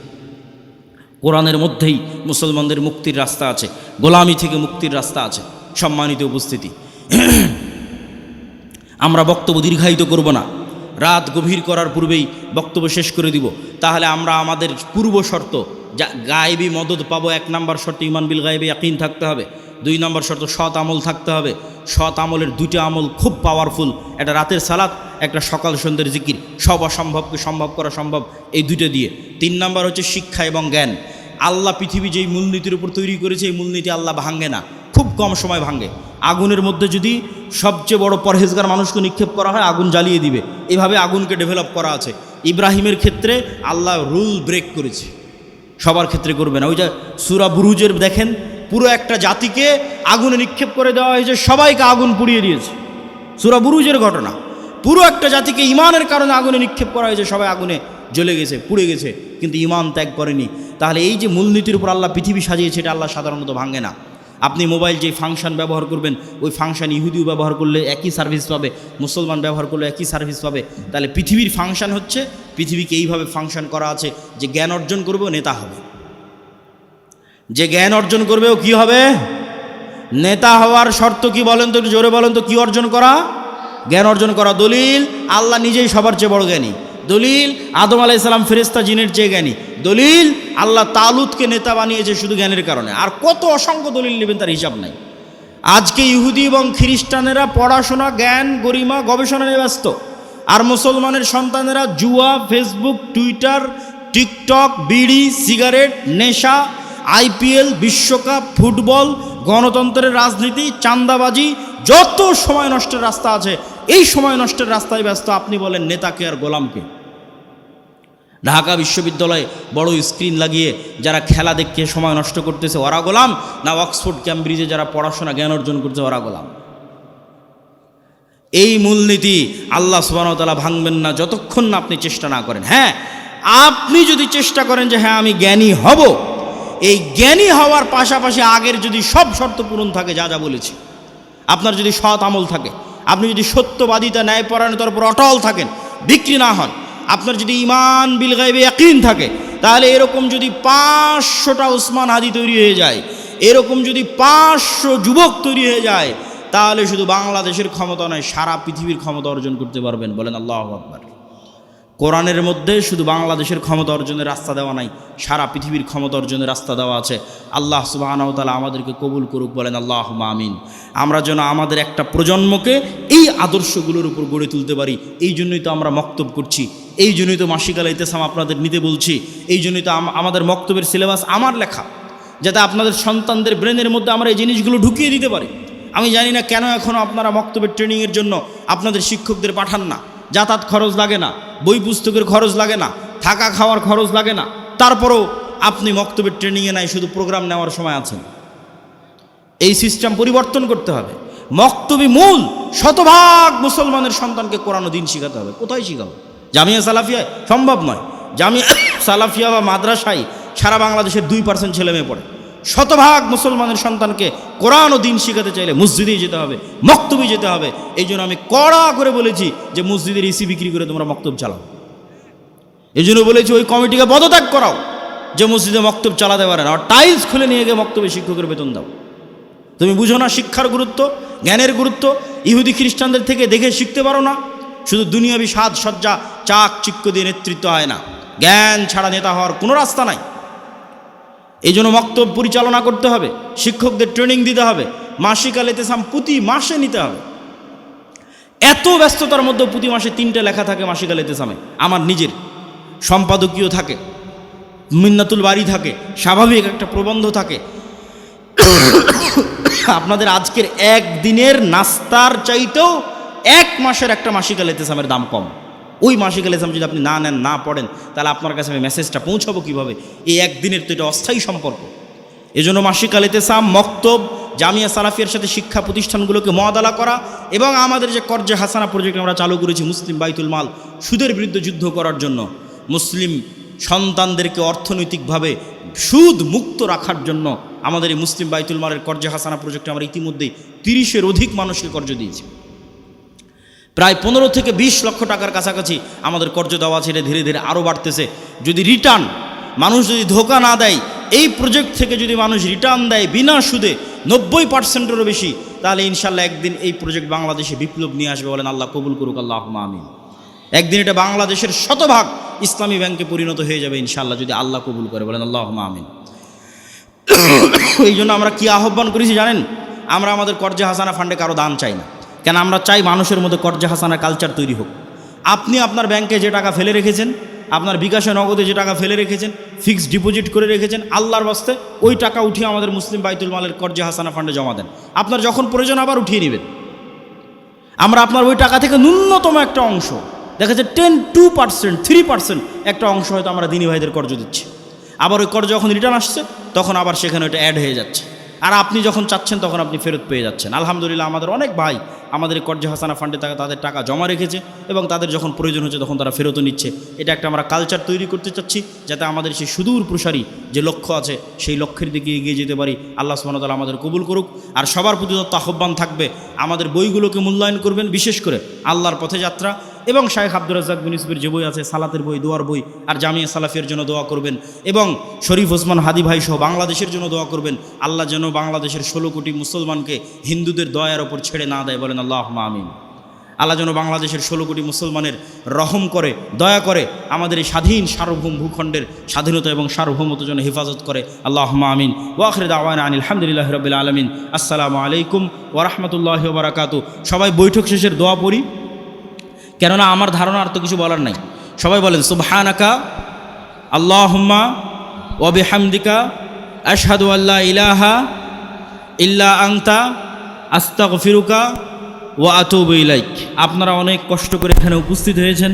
কোরআনের মধ্যেই মুসলমানদের মুক্তির রাস্তা আছে, গোলামি থেকে মুক্তির রাস্তা আছে। সম্মানিত উপস্থিতি, আমরা বক্তব্য দীর্ঘায়িত করব না, রাত গভীর করার পূর্বেই বক্তব্য শেষ করে দিব। তাহলে আমরা আমাদের পূর্ব শর্ত, যা গায়েবী মদদ পাবো, 1 নম্বর শর্ত ঈমান বিল গায়বি ইয়াকিন থাকতে হবে। 2 নম্বর শর্ত সৎ আমল থাকতে হবে। সৎ আমলের 2টা আমল খুব পাওয়ারফুল, একটা রাতের সালাত, একটা সকাল সন্ধ্যের জিকির। সব অসম্ভবকে সম্ভব করা সম্ভব এই 2টা দিয়ে। 3 নম্বর হচ্ছে শিক্ষা এবং জ্ঞান। আল্লাহ পৃথিবী যেই মূলনীতির উপর তৈরি করেছে, এই মূলনীতি আল্লাহ ভাঙে না, খুব কম সময় ভাঙে। আগুনের মধ্যে যদি সবচেয়ে বড় পরহেজগার মানুষকে নিক্ষেপ করা হয়, আগুন জ্বালিয়ে দিবে। এভাবে আগুনকে ডেভেলপ করা আছে। ইব্রাহিমের ক্ষেত্রে আল্লাহ রুল ব্রেক করেছে, সবার ক্ষেত্রে করবে না। ওই যে সূরা বুরুজের দেখেন, পুরো একটা জাতিকে আগুনে নিক্ষেপ করে দেওয়া হয়েছে, সবাইকে আগুন পুড়িয়ে দিয়েছে। সূরা বুরুজের ঘটনা, পুরো একটা জাতিকে ইমানের কারণে আগুনে নিক্ষেপ করা হয়েছে, সবাই আগুনে জ্বলে গেছে, পুড়ে গেছে, কিন্তু ইমান ত্যাগ করেনি। তাহলে এই যে মূলনীতির উপর আল্লাহ পৃথিবী সাজিয়েছে, এটা আল্লাহ সাধারণত ভাঙে না। আপনি মোবাইল যে ফাংশন ব্যবহার করবেন, ওই ফাংশন ইহুদিও ব্যবহার করলে একই সার্ভিস পাবে, মুসলমান ব্যবহার করলে একই সার্ভিস পাবে। তাহলে পৃথিবীর ফাংশন হচ্ছে, পৃথিবীকে এইভাবে ফাংশন করা আছে যে জ্ঞান অর্জন করবেও নেতা হবে, যে জ্ঞান অর্জন করবেও কি হবে, নেতা হওয়ার শর্ত কি বলেন তো, একটু জোরে বলেন তো, কি অর্জন করা? জ্ঞান অর্জন করা। দলিল, আল্লাহ নিজেই সবার চেয়ে বড় জ্ঞানী। দলিল, আদম আলাইহিস সালাম ফেরেশতা জিনের চেয়ে জ্ঞানী। দলিল, আল্লাহ তালুতকে নেতা বানিয়েছে শুধু জ্ঞানের কারণে। আর কত অসংখ্য দলিল নেবেন, তার হিসাব নাই। আজকে ইহুদি এবং খ্রিস্টানেরা পড়াশোনা, জ্ঞান, গরিমা, গবেষণা নিয়ে ব্যস্ত, আর মুসলমানের সন্তানেরা জুয়া, ফেসবুক, টুইটার, টিকটক, বিড়ি, সিগারেট, নেশা, আইপিএল, বিশ্বকাপ, ফুটবল, গণতন্ত্রের রাজনীতি, চাঁদাবাজি, যত সময় নষ্টের রাস্তা আছে এই সময় নষ্টের রাস্তায় ব্যস্ত। আপনি বলেন নেতাকে আর গোলামকে? ঢাকা বিশ্ববিদ্যালয়ে বড় স্ক্রিন লাগিয়ে যারা খেলা দেখে সময় নষ্ট করতেছে ওরা গোলাম, না অক্সফোর্ড ক্যামব্রিজে যারা পড়াশোনা জ্ঞান অর্জন করছে ওরা গোলাম? এই মূলনীতি আল্লাহ সুবহানাহু ওয়া তাআলা ভাঙবেন না যতক্ষণ না আপনি চেষ্টা না করেন। হ্যাঁ, আপনি যদি চেষ্টা করেন যে হ্যাঁ আমি জ্ঞানী হব, এই জ্ঞানী হওয়ার পাশাপাশি আগের যদি সব শর্ত পূরণ থাকে, যা যা বলেছি, আপনার যদি সৎ আমল থাকে, আপনি যদি সত্যবাদিতা, ন্যায়পরায়ণতার উপর অটল থাকেন, বিক্রি না হন, আপনার যদি ঈমান বিল গায়বে ইয়াকিন থাকে, তাহলে এরকম যদি 500টা উসমান হাদি তৈরি হয়ে যায়, এরকম যদি 500 যুবক তৈরি হয়ে যায়, তাহলে শুধু বাংলাদেশের ক্ষমতা নয়, সারা পৃথিবীর ক্ষমতা অর্জন করতে পারবেন। বলেন আল্লাহু আকবার। কোরআনের মধ্যে শুধু বাংলাদেশের ক্ষমতা অর্জনের রাস্তা দেওয়া নাই, সারা পৃথিবীর ক্ষমতা অর্জনের রাস্তা দেওয়া আছে। আল্লাহ সুবহানাহু ওয়া তাআলা আমাদেরকে কবুল করুক। বলেন আল্লাহুম্মা আমিন। আমরা যেন আমাদের একটা প্রজন্মকে এই আদর্শগুলোর উপর গড়ে তুলতে পারি। এই জন্যই তো আমরা মক্তব করছি, এই জন্যই তো মাসিক আল ইতিসাম আপনাদের নিতে বলছি, এই জন্যই তো আমাদের মক্তবের সিলেবাস আমার লেখা, যাতে আপনাদের সন্তানদের ব্রেনের মধ্যে আমরা এই জিনিসগুলো ঢুকিয়ে দিতে পারি। আমি জানি না কেন এখনও আপনারা মক্তবের ট্রেনিংয়ের জন্য আপনাদের শিক্ষকদের পাঠান না। যাতায়াত খরচ লাগে না, বই পুস্তকের খরচ লাগে না, থাকা খাওয়ার খরচ লাগে না, তারপরেও আপনি মক্তবের ট্রেনিংয়ে নাই, শুধু প্রোগ্রাম নেওয়ার সময় আছেন। এই সিস্টেম পরিবর্তন করতে হবে। মক্তবি মূল, শতভাগ মুসলমানের সন্তানকে কোরআন ও দ্বীন শিখাতে হবে। কোথায় শিখাবো? জামিয়া সালাফিয়ায়? সম্ভব নয়। জামিয়া সালাফিয়া বা মাদ্রাসায় সারা বাংলাদেশের 2% ছেলে মেয়ে পড়ে। শতভাগ মুসলমানের সন্তানকে কোরআন ও দ্বীন শিখাতে চাইলে মসজিদেই যেতে হবে, মক্তবে যেতে হবে। এই জন্য আমি কড়া করে বলেছি যে মসজিদের এসি বিক্রি করে তোমরা মক্তব চালাও। এই জন্য বলেছি ওই কমিটিকে পদত্যাগ করাও যে মসজিদে মক্তব চালাতে পারে না, আর টাইলস খুলে নিয়ে গিয়ে মক্তবে শিক্ষকের বেতন দাও। তুমি বুঝো না শিক্ষার গুরুত্ব, জ্ঞানের গুরুত্ব? ইহুদি খ্রিস্টানদের থেকে দেখে শিখতে পারো না? শুধু দুনিয়াবি সাজ সজ্জা, চাক চিক্ক দিয়ে নেতৃত্ব হয় না। জ্ঞান ছাড়া নেতা হওয়ার কোনো রাস্তা নাই। এই জন্য মক্তব পরিচালনা করতে হবে, শিক্ষকদের ট্রেনিং দিতে হবে, মাসিক আল ইতিসাম প্রতি মাসে নিতে হবে। এত ব্যস্ততার মধ্যে প্রতি মাসে 3টে লেখা থাকে মাসিক আল ইতিসামে, আমার নিজের সম্পাদকীয় থাকে, মিন্নাতুল বাড়ি থাকে, স্বাভাবিক একটা প্রবন্ধ থাকে। আপনাদের আজকের একদিনের নাস্তার চাইতেও 1 মাসের একটা মাসিক আল ইতিসামের দাম কম। ওই মাসিক আল ইতিসাম যদি আপনি না নেন, না পড়েন, তাহলে আপনার কাছে আমি মেসেজটা পৌঁছাবো কীভাবে? এই একদিনের তো এটা অস্থায়ী সম্পর্ক। এই জন্য মাসিক আল ইতিসাম, মক্তব, জামিয়া সালাফিয়ার সাথে শিক্ষা প্রতিষ্ঠানগুলোকে মুআদালা করা, এবং আমাদের যে কর্জে হাসানা প্রজেক্ট আমরা চালু করেছি মুসলিম বাইতুল মাল, সুদের বিরুদ্ধে যুদ্ধ করার জন্য, মুসলিম সন্তানদেরকে অর্থনৈতিকভাবে সুদ মুক্ত রাখার জন্য আমাদের এই মুসলিম বাইতুল মালের কর্জে হাসানা প্রজেক্টে আমরা ইতিমধ্যেই 30-এর অধিক মানুষকে কর্জ দিয়েছি। প্রায় 15 থেকে 20 লক্ষ টাকার কাছাকাছি আমাদের কর্জ দেওয়া আছে। এটা ধীরে ধীরে আরও বাড়তেছে। যদি রিটার্ন, মানুষ যদি ধোকা না দেয়, এই প্রজেক্ট থেকে যদি মানুষ রিটার্ন দেয় বিনা সুদে 90%-এরও বেশি, তাহলে ইনশাল্লাহ একদিন এই প্রজেক্ট বাংলাদেশে বিপ্লব নিয়ে আসবে। বলেন আল্লাহ কবুল করুক, আল্লাহুম্মা আমিন। একদিন এটা বাংলাদেশের শতভাগ ইসলামী ব্যাংকে পরিণত হয়ে যাবে ইনশাল্লাহ, যদি আল্লাহ কবুল করে। বলেন আল্লাহুম্মা আমিন। এই জন্য আমরা কি আহ্বান করেছি জানেন? আমরা আমাদের কর্জে হাসানা ফান্ডে কারো দান চাই না। কেন? আমরা চাই মানুষের মধ্যে কর্জে হাসানার কালচার তৈরি হোক। আপনি আপনার ব্যাংকে যে টাকা ফেলে রেখেছেন, আপনার বিকাশে নগদে যে টাকা ফেলে রেখেছেন, ফিক্সড ডিপোজিট করে রেখেছেন, আল্লাহর বাস্তে ওই টাকা উঠিয়ে আমাদের মুসলিম বাইতুল মালের কর্জে হাসানা ফান্ডে জমা দেন। আপনার যখন প্রয়োজন আবার উঠিয়ে নেবেন। আমরা আপনার ওই টাকা থেকে ন্যূনতম একটা অংশ, দেখা যাচ্ছে 10-2%, 3% একটা অংশ হয়তো আমরা দিনী ভাইদের কর্জ দিচ্ছি। আবার ওই কর্জ যখন রিটার্ন আসছে তখন আবার সেখানে ওইটা অ্যাড হয়ে যাচ্ছে। আর আপনি যখন চাচ্ছেন তখন আপনি ফেরত পেয়ে যাচ্ছেন। আলহামদুলিল্লাহ আমাদের অনেক ভাই আমাদের এই কর্জে হাসানা ফান্ডে তাদের টাকা জমা রেখেছে এবং তাদের যখন প্রয়োজন হচ্ছে তখন তারা ফেরতও নিচ্ছে। এটা একটা আমরা কালচার তৈরি করতে চাচ্ছি, যাতে আমাদের সেই সুদূর প্রসারী যে লক্ষ্য আছে সেই লক্ষ্যের দিকে এগিয়ে যেতে পারি। আল্লাহ সুবহানাহু ওয়া তাআলা আমাদের কবুল করুক। আর সবার প্রতি তত্ত্ব আহ্বান থাকবে, আমাদের বইগুলোকে মূল্যায়ন করবেন, বিশেষ করে আল্লাহর পথে যাত্রা এবং শাইখ আব্দুর রাজ্জাক বিন ইউসুফের যে বই আছে, সালাতের বই, দোয়ার বই, আর জামিয়া সালাফিয়ার জন্য দোয়া করবেন এবং শরীফ ওসমান হাদি ভাই সহ বাংলাদেশের জন্য দোয়া করবেন। আল্লাহ যেন বাংলাদেশের 16 কোটি মুসলমানকে হিন্দুদের দয়ার ওপর ছেড়ে না দেয়, বলেন আল্লাহুম্মা আমিন। আল্লাহ যেন বাংলাদেশের 16 কোটি মুসলমানের রহম করে, দয়া করে, আমাদের এই স্বাধীন সার্বভৌম ভূখণ্ডের স্বাধীনতা এবং সার্বভৌমত্ব যেন হেফাজত করে, আল্লাহুম্মা আমিন। ওয়া আখিরু দাওয়ানা আনিল হামদুলিল্লাহি রাব্বিল আলামিন। আসসালামু আলাইকুম ওয়া রাহমাতুল্লাহি ওয়া বারাকাতুহু। সবাই বৈঠক শেষের দোয়া পড়ি, কেননা আমার ধারণা আর তো কিছু বলার নাই। সবাই বলেন সুবহানাকা আল্লাহুম্মা ওয়া বিহামদিকা আশহাদু আল্লা ইলাহা ইল্লা আনতা আস্তাগফিরুকা ওয়া আতুবু ইলাইক। আপনারা অনেক কষ্ট করে এখানে উপস্থিত হয়েছেন।